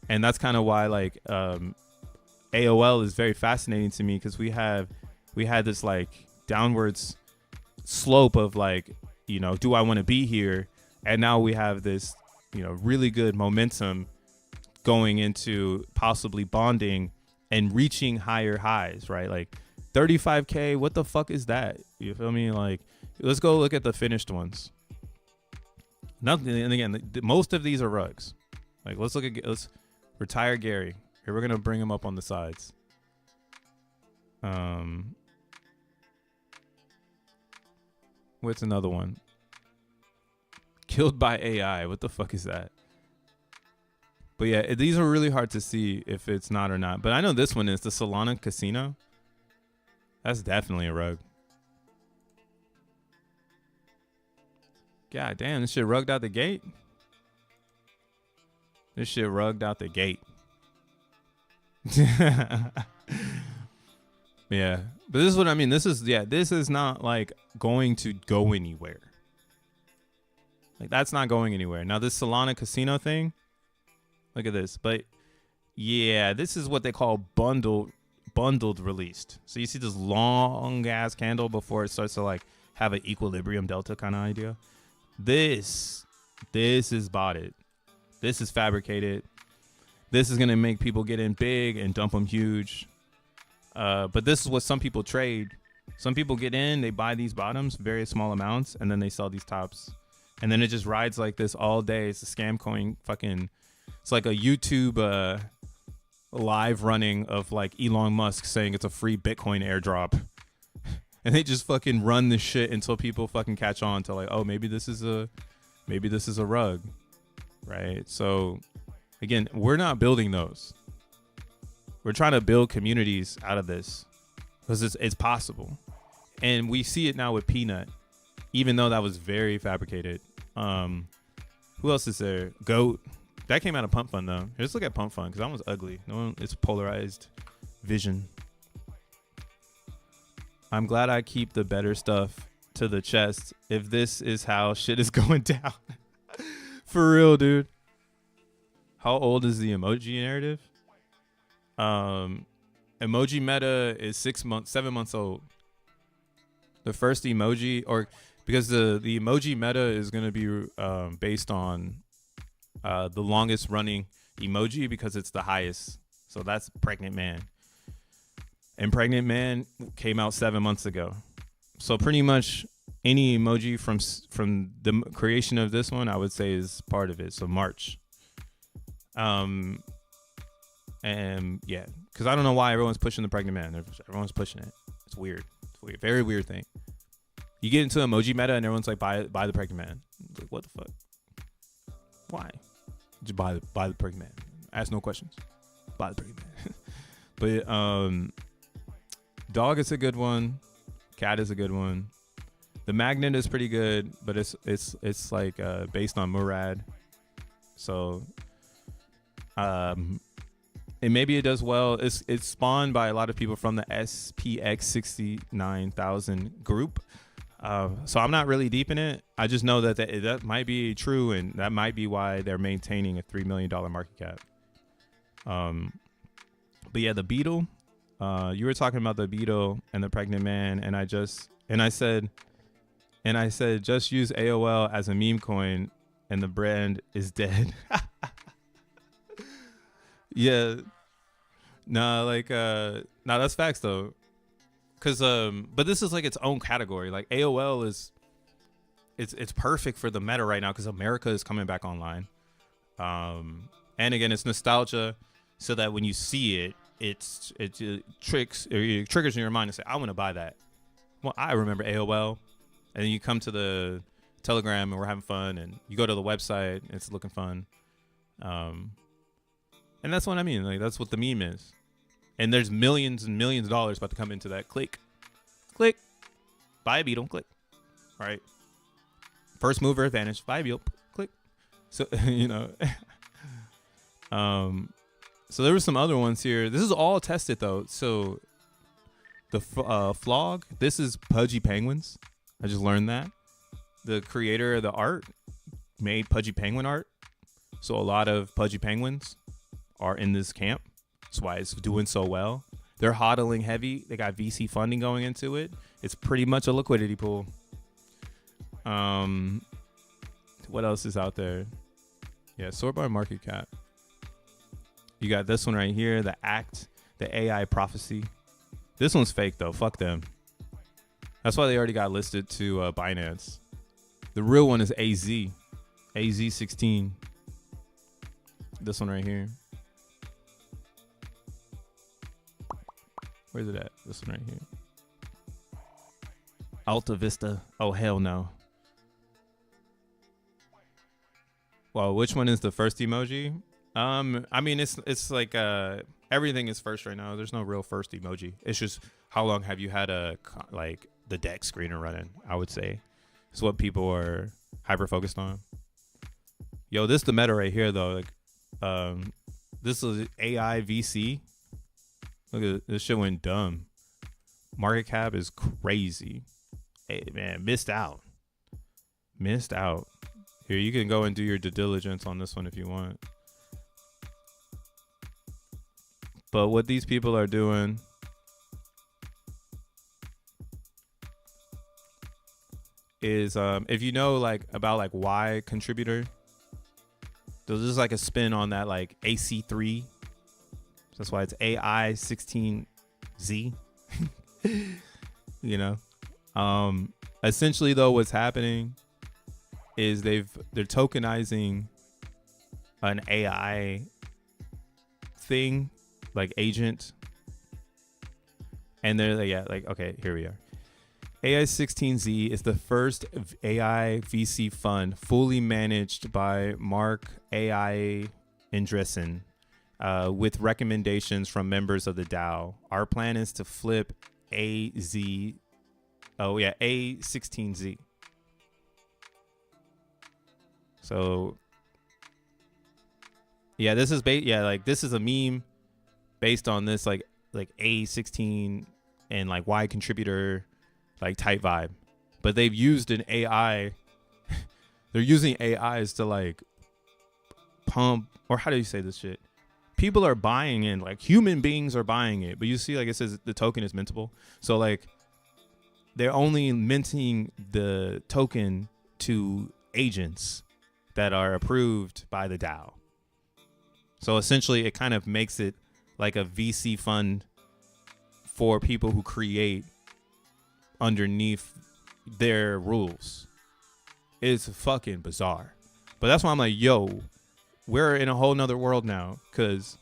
S1: and that's kind of why like AOL is very fascinating to me because we had this like downwards slope of like, you know, do I want to be here? And now we have this, you know, really good momentum going into possibly bonding and reaching higher highs, right? Like 35K, what the fuck is that? You feel me? Like, let's go look at the finished ones. Nothing. And again, most of these are rugs. Like, let's retire Gary. Here, we're going to bring him up on the sides. What's another one? Killed by AI. What the fuck is that? But yeah, these are really hard to see if it's not or not. But I know this one is the Solana Casino. That's definitely a rug. God damn, this shit rugged out the gate. This shit rugged out the gate. Yeah. But this is what I mean. This is not like going to go anywhere. Like that's not going anywhere. Now this Solana Casino thing. Look at this. But yeah, this is what they call bundled released. So you see this long ass candle before it starts to like have an equilibrium delta kind of idea. This is botted. This is fabricated. This is going to make people get in big and dump them huge. But this is what some people trade. Some people get in, they buy these bottoms, very small amounts, and then they sell these tops. And then it just rides like this all day. It's a scam coin fucking... It's like a YouTube live running of like Elon Musk saying it's a free Bitcoin airdrop. And they just fucking run this shit until people fucking catch on to like, oh, maybe this is a rug. Right? So again, we're not building those. We're trying to build communities out of this because it's possible. And we see it now with Peanut, even though that was very fabricated. Who else is there? Goat. That came out of Pump Fund though. Let's look at Pump Fund because that one's ugly. No one, it's polarized vision. I'm glad I keep the better stuff to the chest if this is how shit is going down. For real, dude. How old is the emoji narrative? emoji meta is 7 months old. The first emoji, or because the emoji meta is going to be based on the longest running emoji because it's the highest. So that's pregnant man. And pregnant man came out 7 months ago. So pretty much any emoji from the creation of this one, I would say, is part of it. So March. And yeah, because I don't know why everyone's pushing the pregnant man. Everyone's pushing it. It's weird. It's weird. Very weird thing. You get into emoji meta and everyone's like, buy the pregnant man. It's like, what the fuck? Why? Just buy the pregnant man. Ask no questions. Buy the pregnant man. But dog is a good one. Cat is a good one. The magnet is pretty good, but it's like based on Murad. So and maybe it does well. It's spawned by a lot of people from the SPX 69,000 group. So I'm not really deep in it. I just know that might be true, and that might be why they're maintaining a $3 million market cap. But yeah, the beetle. You were talking about the beetle and the pregnant man, and I said just use AOL as a meme coin, and the brand is dead. Yeah. That's facts though. Cause but this is like its own category. Like AOL is it's perfect for the meta right now because America is coming back online. And again, it's nostalgia, so that when you see it, it triggers in your mind and say, I want to buy that. Well, I remember AOL. And then you come to the Telegram and we're having fun, and you go to the website, and it's looking fun. And that's what I mean. Like, that's what the meme is. And there's millions and millions of dollars about to come into that. Click. Buy a beetle. Click. All right. First mover advantage. Buy a beetle. Click. So, so there were some other ones here. This is all tested though. So the flog. This is Pudgy Penguins. I just learned that. The creator of the art made Pudgy Penguin art. So a lot of Pudgy Penguins are in this camp. That's why it's doing so well. They're hodling heavy. They got VC funding going into it. It's pretty much a liquidity pool. What else is out there? Yeah, sort by market cap. You got this one right here, the AI prophecy. This one's fake though. Fuck them. That's why they already got listed to Binance. The real one is AZ16. This one right here. Where's it at? This one right here. Alta Vista. Oh, hell no. Well, which one is the first emoji? I mean, it's like everything is first right now. There's no real first emoji. It's just how long have you had the deck screener running? I would say it's what people are hyper focused on. Yo, this is the meta right here though. Like, this is AI VC. Look at this shit went dumb. Market cap is crazy. Hey man, missed out. Here, you can go and do your due diligence on this one if you want. But what these people are doing is, if you know about Y contributor, there's just like a spin on that AC3. So that's why it's AI16Z. Essentially though, what's happening is they're tokenizing an AI thing, like agent, and they're okay, here we are. AI16Z is the first AI VC fund fully managed by Mark AI Andreessen, with recommendations from members of the DAO. Our plan is to flip A16Z. So yeah, this is this is a meme based on this like A16 and Y contributor type vibe, but they've used an AI. They're using AIs to pump, or how do you say this shit? people are buying in, like human beings are buying it. But you see, like it says the token is mintable. So like they're only minting the token to agents that are approved by the DAO. So essentially it kind of makes it like a VC fund for people who create underneath their rules. It's fucking bizarre. But that's why I'm like, yo, we're in a whole nother world now. Because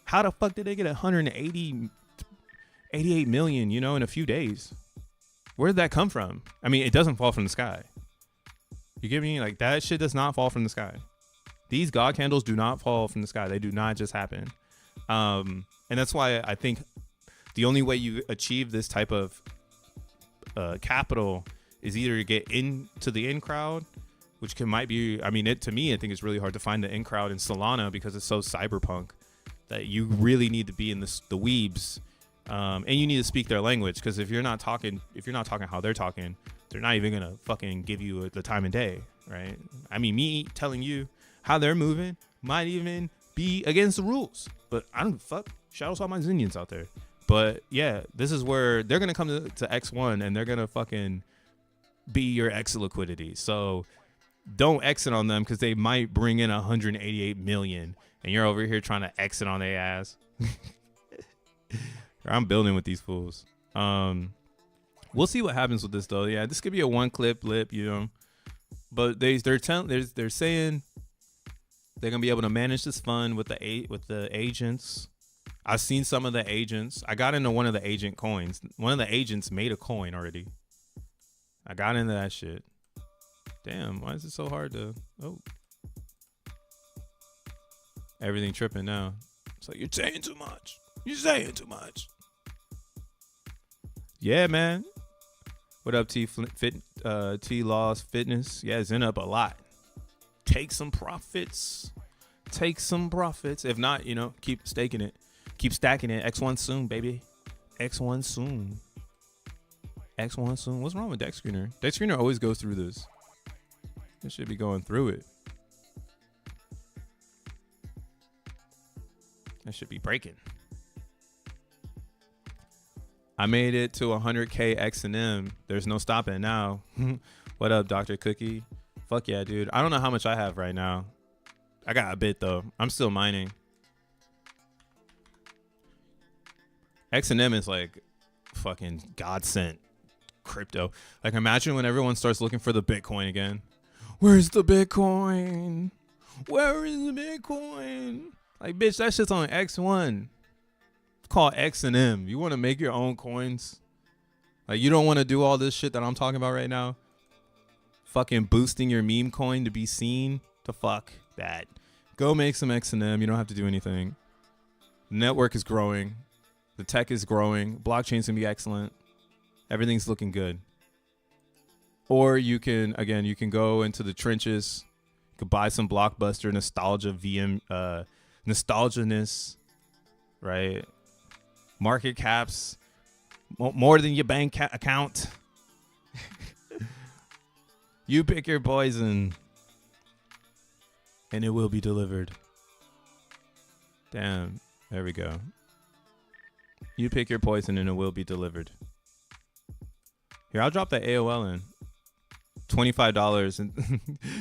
S1: how the fuck did they get 188 million, you know, in a few days? Where did that come from? I mean, it doesn't fall from the sky. You get me? Like, that shit does not fall from the sky. These God candles do not fall from the sky. They do not just happen. And that's why I think the only way you achieve this type of capital is either to get into the in crowd, which might be, I mean, to me, I think it's really hard to find the in crowd in Solana because it's so cyberpunk that you really need to be in the weebs, and you need to speak their language, because if you're not talking how they're talking, they're not even gonna fucking give you the time of day, right? I mean, me telling you how they're moving might even be against the rules, but I don't fuck. Shout out to all my Zinians out there. But yeah, this is where they're gonna come to X1 and they're gonna fucking be your exit liquidity. So don't exit on them, because they might bring in 188 million and you're over here trying to exit on their ass. I'm building with these fools. We'll see what happens with this though. Yeah, this could be a one clip lip, you know. But they're saying they're gonna be able to manage this fund with the agents. I've seen some of the agents. I got into one of the agent coins. One of the agents made a coin already. I got into that shit. Damn, why is it so hard to... Oh. Everything tripping now. It's like, you're saying too much. You're saying too much. Yeah, man. What up, T Laws Fitness? Yeah, Zen up a lot. Take some profits. Take some profits. If not, you know, keep staking it. Keep stacking it. X1 soon, baby. X1 soon. X1 soon. What's wrong with Deck Screener? Deck Screener always goes through this. It should be going through it. That should be breaking. I made it to 100K XENM. There's no stopping now. What up, Dr. Cookie? Fuck yeah, dude. I don't know how much I have right now. I got a bit, though. I'm still mining. XENM is like fucking godsend crypto. Like, imagine when everyone starts looking for the Bitcoin again. Where's the Bitcoin? Where is the Bitcoin? Like, bitch, that shit's on X1. It's called XENM. You want to make your own coins? Like, you don't want to do all this shit that I'm talking about right now? Fucking boosting your meme coin to be seen? To fuck that. Go make some XENM. You don't have to do anything. The network is growing. The tech is growing. Blockchain's gonna be excellent. Everything's looking good. Or you can, again, you can go into the trenches. You could buy some Blockbuster nostalgia nostalgia-ness, right? Market caps, more than your bank account. You pick your poison, and it will be delivered. Damn, there we go. You pick your poison and it will be delivered. Here, I'll drop the AOL in. $25 and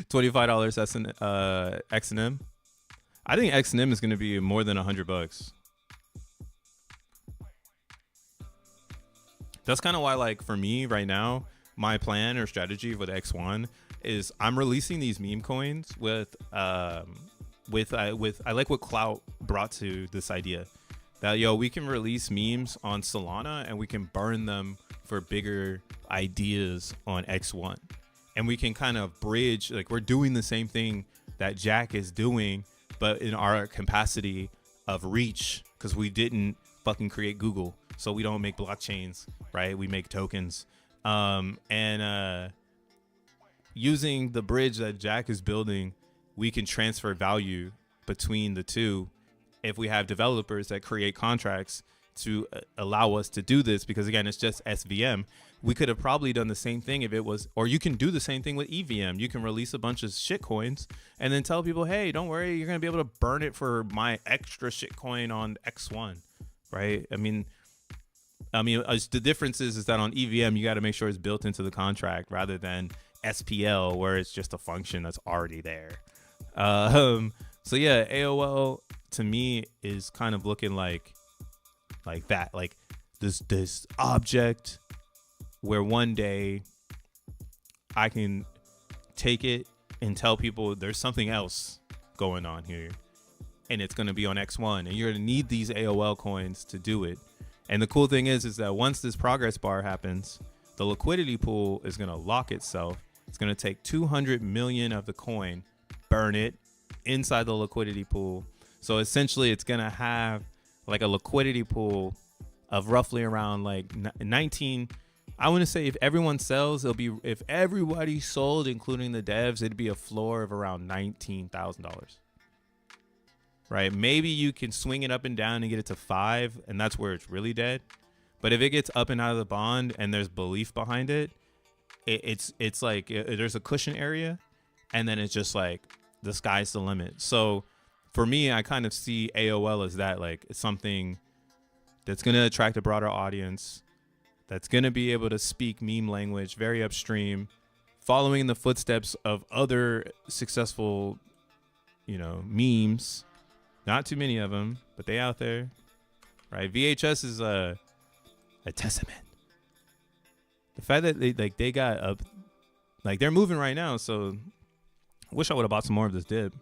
S1: $25 XENM. I think XENM is going to be more than $100. That's kind of why, like, for me right now, my plan or strategy with X1 is I'm releasing these meme coins with I like what Clout brought to this idea. That, yo, we can release memes on Solana and we can burn them for bigger ideas on X1. And we can kind of bridge, like, we're doing the same thing that Jack is doing, but in our capacity of reach, because we didn't fucking create Google. So we don't make blockchains, right? We make tokens. Using the bridge that Jack is building, we can transfer value between the two if we have developers that create contracts to allow us to do this, because again, it's just SVM. We could have probably done the same thing if it was, or you can do the same thing with EVM. You can release a bunch of shit coins and then tell people, hey, don't worry, you're going to be able to burn it for my extra shit coin on X1, right? I mean, the difference is that on EVM, you got to make sure it's built into the contract rather than SPL, where it's just a function that's already there. So yeah, AOL to me is kind of looking like that, like this object where one day I can take it and tell people there's something else going on here, and it's going to be on X1, and you're going to need these AOL coins to do it. And the cool thing is that once this progress bar happens, the liquidity pool is going to lock itself. It's going to take 200 million of the coin, burn it inside the liquidity pool. So essentially it's going to have like a liquidity pool of roughly around like 19. I want to say if everyone sells, if everybody sold, including the devs, it'd be a floor of around $19,000. Right? Maybe you can swing it up and down and get it to 5, and that's where it's really dead. But if it gets up and out of the bond and there's belief behind it, it's like there's a cushion area, and then it's just like the sky's the limit. So for me, I kind of see AOL as that, like it's something that's going to attract a broader audience, that's going to be able to speak meme language, very upstream, following in the footsteps of other successful, memes. Not too many of them, but they out there, right? VHS is a testament. The fact that they got up, like they're moving right now. So I wish I would have bought some more of this dip.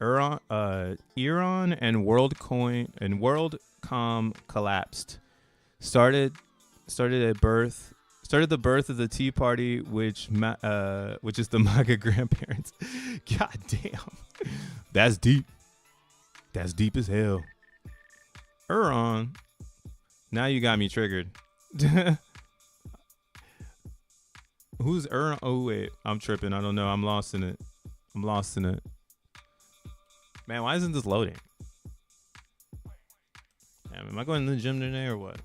S1: Eron and WorldCoin and WorldCom collapsed. Started the birth of the Tea Party, which is the MAGA grandparents. God damn, that's deep. That's deep as hell. Eron, now you got me triggered. Who's Eron? Oh wait, I'm tripping. I don't know. I'm lost in it. Man, why isn't this loading? Damn, am I going to the gym today or what?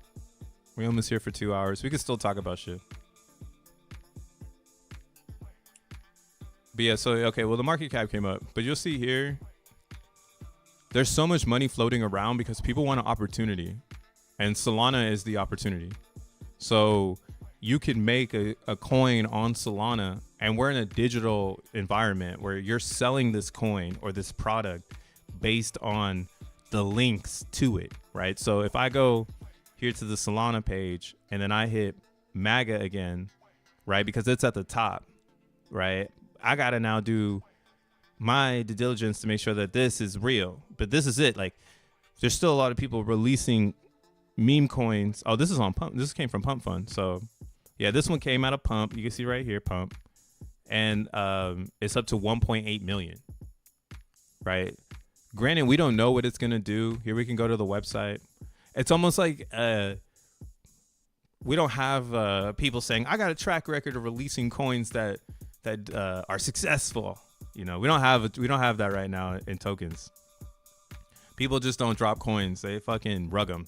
S1: We're almost here for 2 hours. We can still talk about shit. But yeah, so, okay, well, the market cap came up. But you'll see here, there's so much money floating around because people want an opportunity. And Solana is the opportunity. So you can make a coin on Solana, and we're in a digital environment where you're selling this coin or this product based on the links to it, right? So if I go here to the Solana page and then I hit MAGA again, right? Because it's at the top, right? I got to now do my due diligence to make sure that this is real. But this is it. Like, there's still a lot of people releasing meme coins. Oh, this is on Pump. This came from Pump Fund. So yeah, this one came out of Pump. You can see right here, Pump. And it's up to 1.8 million, right? Granted, we don't know what it's going to do. Here we can go to the website. It's almost like we don't have people saying, I got a track record of releasing coins that are successful. We don't have that right now in tokens. People just don't drop coins. They fucking rug them.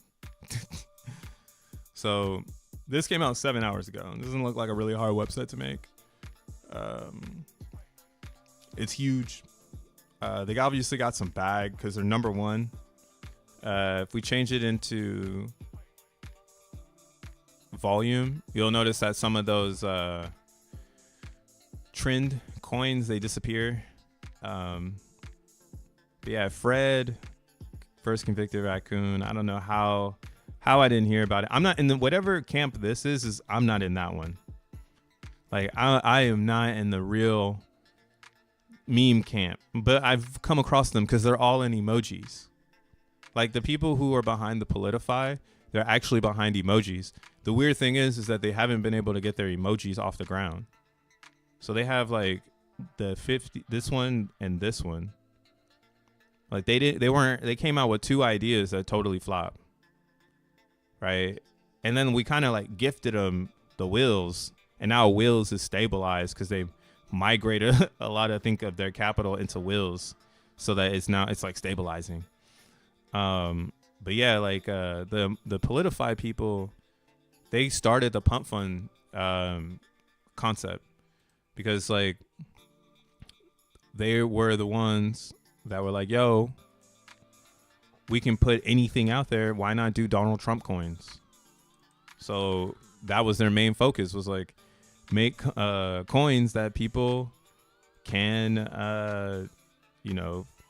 S1: So this came out 7 hours ago. It doesn't look like a really hard website to make. It's huge. They obviously got some bag because they're number one. If we change it into volume, you'll notice that some of those trend coins, they disappear. But yeah, Fred, first convicted raccoon. I don't know how I didn't hear about it. I'm not in the whatever camp this is I'm not in that one. Like I am not in the real meme camp, but I've come across them because they're all in emojis. Like the people who are behind the Politify, they're actually behind emojis. The weird thing is that they haven't been able to get their emojis off the ground. So they have like the 50, this one and this one. Like they came out with two ideas that totally flopped. Right. And then we kind of like gifted them the Wills, and now Wills is stabilized because they migrated a lot, I think, of their capital into Wills, so that it's like stabilizing. But But yeah, like the Politify people, they started the pump fund concept because like they were the ones that were like, yo, we can put anything out there. Why not do Donald Trump coins? So that was their main focus, was like make coins that people can,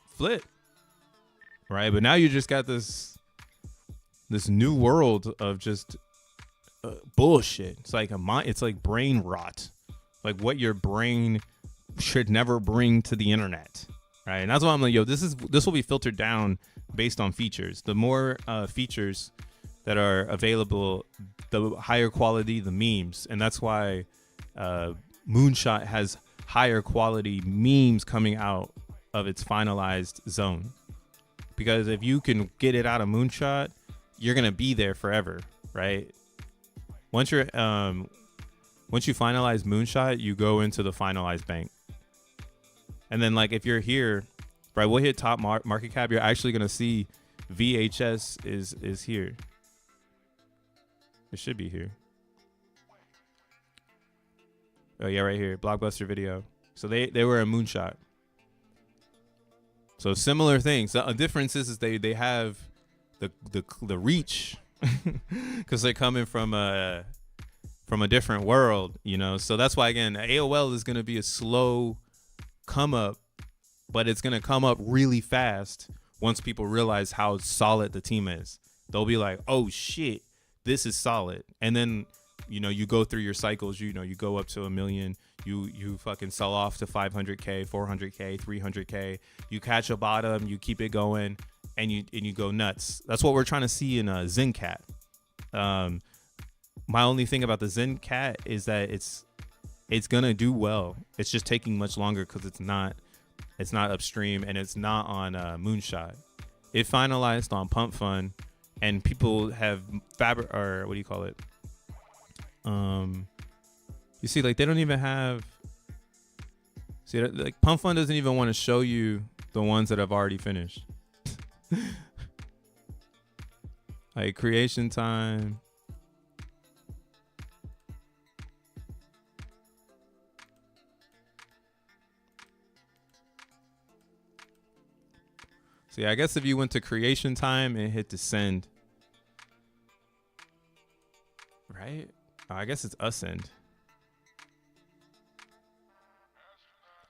S1: flip. Right. But now you just got this new world of just bullshit. It's like it's like brain rot, like what your brain should never bring to the internet. Right. And that's why I'm like, yo, this will be filtered down based on features. The more features that are available, the higher quality the memes. And that's why Moonshot has higher quality memes coming out of its finalized zone. Because if you can get it out of Moonshot, you're gonna be there forever, right? Once you finalize Moonshot, you go into the finalized bank. And then like if you're here, right, we'll hit top market cap, you're actually gonna see VHS is here. It should be here. Oh yeah, right here, Blockbuster Video. So they were a Moonshot. So similar things. The difference is they have the reach because they're coming from a different world, So that's why again, AOL is gonna be a slow come up, but it's gonna come up really fast once people realize how solid the team is. They'll be like, oh shit, this is solid. And then you go through your cycles, you go up to 1 million, you fucking sell off to 500K, 400K, 300K, you catch a bottom, you keep it going, and you go nuts. That's what we're trying to see in a ZenCat. My only thing about the ZenCat is that it's gonna do well. It's just taking much longer because it's not upstream and it's not on Moonshot. It finalized on Pump Fund, and people have what do you call it? You see, like they don't even have. See, like Pump Fund doesn't even want to show you the ones that have already finished. Like creation time. So yeah, I guess if you went to creation time and hit descend, right? I guess it's ascend.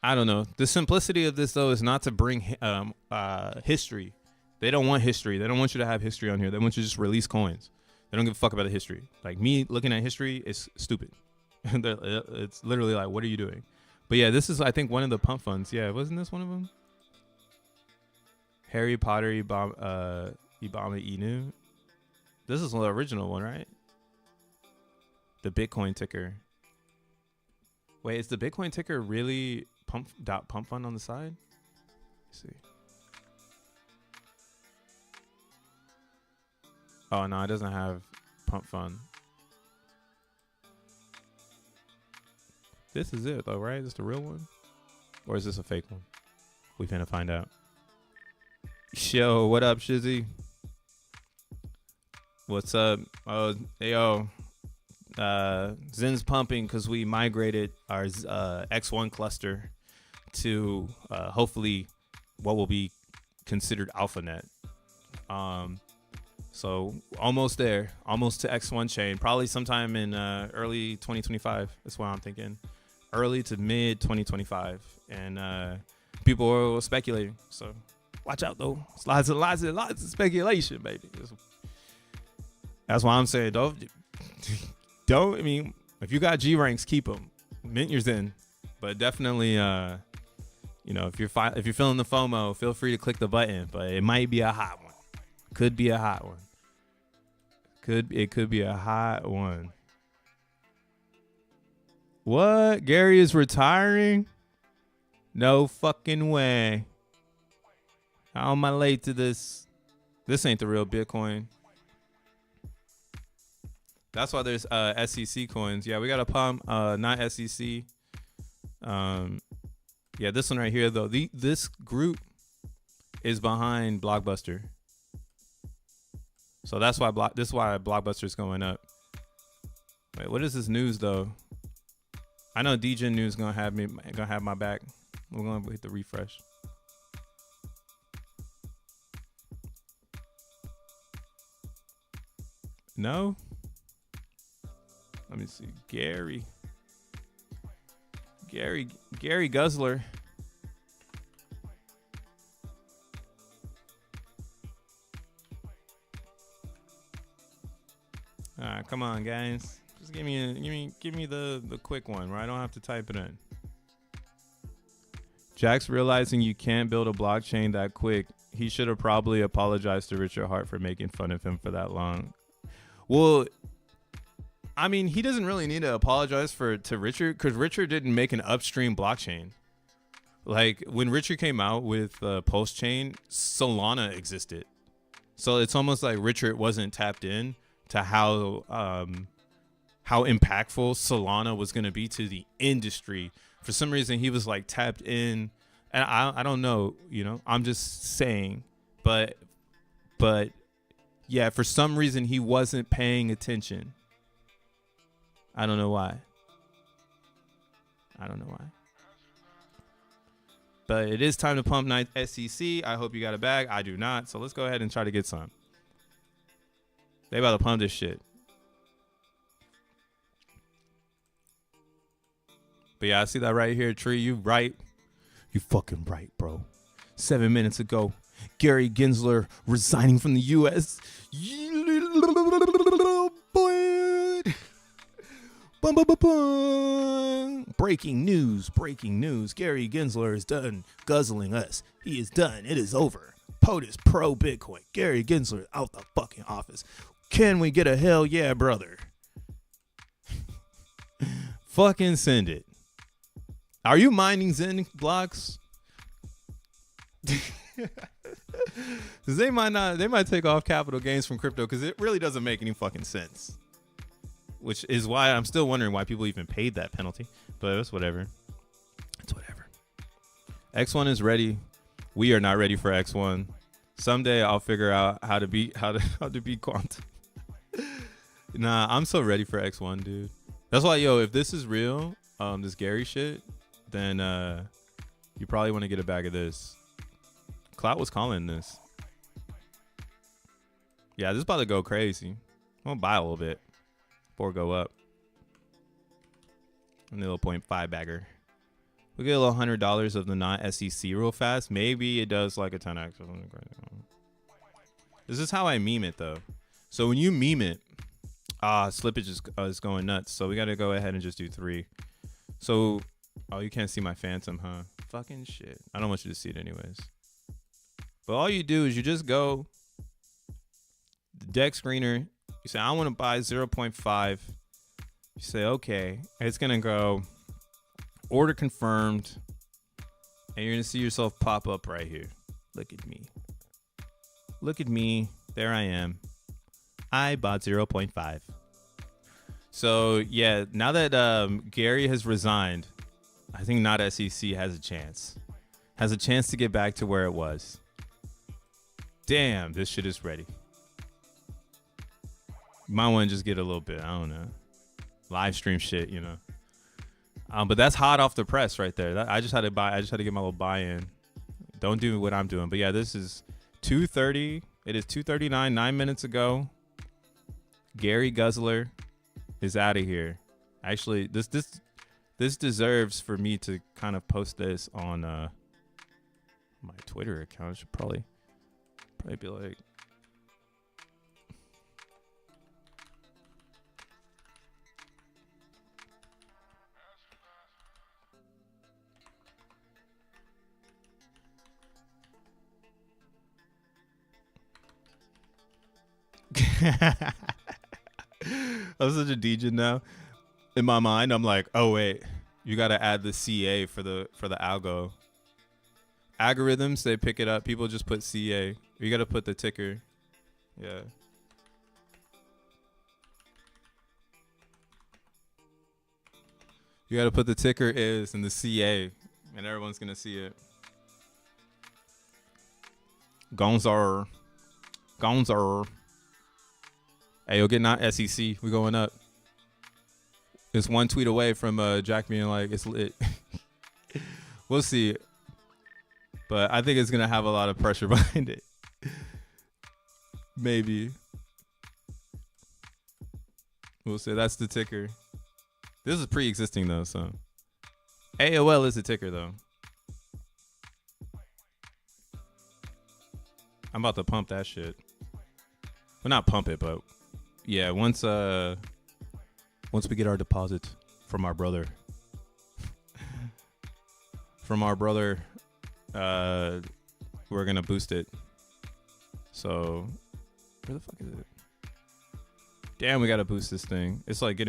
S1: I don't know. The simplicity of this though is not to bring history. They don't want history. They don't want you to have history on here. They want you to just release coins. They don't give a fuck about the history. Like me looking at history is stupid. It's literally like, what are you doing? But yeah, this is I think one of the pump funds. Yeah, wasn't this one of them? Harry Potter Ibama Inu. This is the original one, right? The Bitcoin ticker. Wait, is the Bitcoin ticker really pump fund on the side? Let's see. Oh no, it doesn't have pump fund. This is it though, right? Is this the real one? Or is this a fake one? We finna find out. Yo, what up, Shizzy? What's up? Hey, yo. Zen's pumping because we migrated our X1 cluster to hopefully what will be considered AlphaNet. So almost there, almost to X1 chain, probably sometime in early 2025. That's what I'm thinking. Early to mid 2025. And people are speculating. So watch out, though. It's lots of speculation, baby. That's why I'm saying, don't. I mean, if you got G ranks, keep them. Mint your Zen, but definitely, if you're feeling the FOMO, feel free to click the button. But it might be a hot one. Could be a hot one. It could be a hot one. What? Gary is retiring? No fucking way. How am I late to this? This ain't the real Bitcoin. That's why there's SEC coins. Yeah, we got a pump, not SEC. Yeah, this one right here though. This group is behind Blockbuster. So that's why this is why Blockbuster's going up. Wait, what is this news though? I know DJ News gonna have my back. We're gonna hit the refresh. No. Let me see. Gary Guzzler. All right, come on, guys. Just give me the quick one where I don't have to type it in. Jack's realizing you can't build a blockchain that quick. He should have probably apologized to Richard Hart for making fun of him for that long. Well, I mean, he doesn't really need to apologize to Richard, because Richard didn't make an upstream blockchain. Like when Richard came out with Postchain, Solana existed. So it's almost like Richard wasn't tapped in to how impactful Solana was going to be to the industry. For some reason, he was like tapped in, and I don't know, I'm just saying, but yeah, for some reason he wasn't paying attention. I don't know why. But it is time to pump night SEC. I hope you got a bag. I do not. So let's go ahead and try to get some. They about to pump this shit. But yeah, I see that right here, Tree. You right. You fucking right, bro. 7 minutes ago, Gary Gensler resigning from the U.S. Boy. Bum, bum, bum, bum. Breaking news. Gary Gensler is done guzzling us. He is done. It is over. POTUS pro Bitcoin. Gary Gensler out the fucking office. Can we get a hell yeah, brother? Fucking send it. Are you mining XENblocks? They might take off capital gains from crypto because it really doesn't make any fucking sense. Which is why I'm still wondering why people even paid that penalty. But it's whatever. X1 is ready. We are not ready for X1. Someday I'll figure out how to beat quantum. Nah, I'm so ready for X1, dude. That's why, if this is real, this Gary shit, then you probably want to get a bag of this. Clout was calling this. Yeah, this is about to go crazy. I'm gonna buy a little bit before it go up. A little 0.5 bagger. We'll get a little $100 of the non-SEC real fast. Maybe it does like a 10x. This is how I meme it though. So when you meme it, slippage is going nuts. So we got to go ahead and just do 3. So, you can't see my phantom, huh? Fucking shit. I don't want you to see it anyways. But all you do is you just go the deck screener. You say, I want to buy 0.5. You say, okay. It's going to go order confirmed. And you're going to see yourself pop up right here. Look at me. There I am. I bought 0.5. So yeah, now that Gary has resigned, I think not SEC has a chance to get back to where it was. Damn, this shit is ready. You might want to just get a little bit, I don't know, live stream shit, but that's hot off the press right there. I just had to get my little buy-in. Don't do what I'm doing. But yeah, this is 2:30. It is 2:39, 9 minutes ago. Gary Guzzler is out of here. Actually, this deserves for me to kind of post this on my Twitter account. I should probably be like, I'm such a DJ now. In my mind, I'm like, oh wait, you got to add the CA for the algo. Algorithms, they pick it up. People just put CA. You got to put the ticker. Yeah. You got to put the ticker is and the CA, and everyone's gonna see it. Gonzar. Hey, you'll get not SEC. We're going up. It's one tweet away from Jack being like, it's lit. We'll see. But I think it's going to have a lot of pressure behind it. Maybe. We'll see. That's the ticker. This is pre-existing, though, so. AOL is the ticker, though. I'm about to pump that shit. Well, not pump it, but yeah, once we get our deposit from our brother, we're gonna boost it. So, where the fuck is it? Damn, we gotta boost this thing. It's like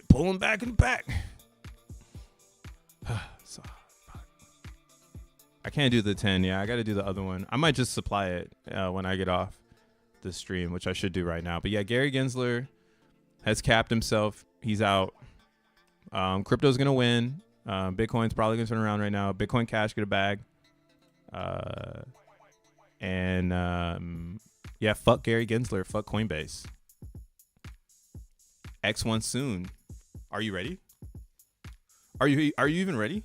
S1: pulling back and back. So, I can't do the 10. Yeah, I got to do the other one. I might just supply it when I get off the stream, which I should do right now. But yeah, Gary Gensler has capped himself. He's out. Crypto's going to win. Bitcoin's probably going to turn around right now. Bitcoin Cash get a bag. Yeah, fuck Gary Gensler. Fuck Coinbase. X1 soon. Are you ready? Are you even ready?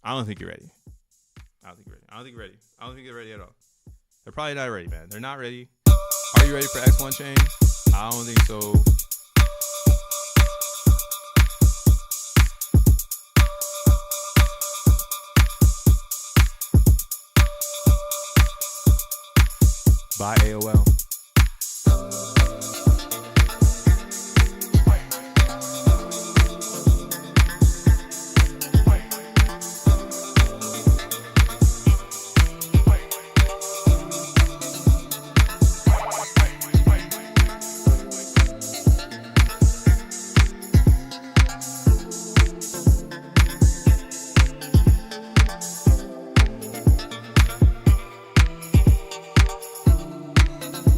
S1: I don't think you're ready. I don't think you're ready at all. They're probably not ready, man. They're not ready. Are you ready for X1 chain? I don't think so. Bye, AOL.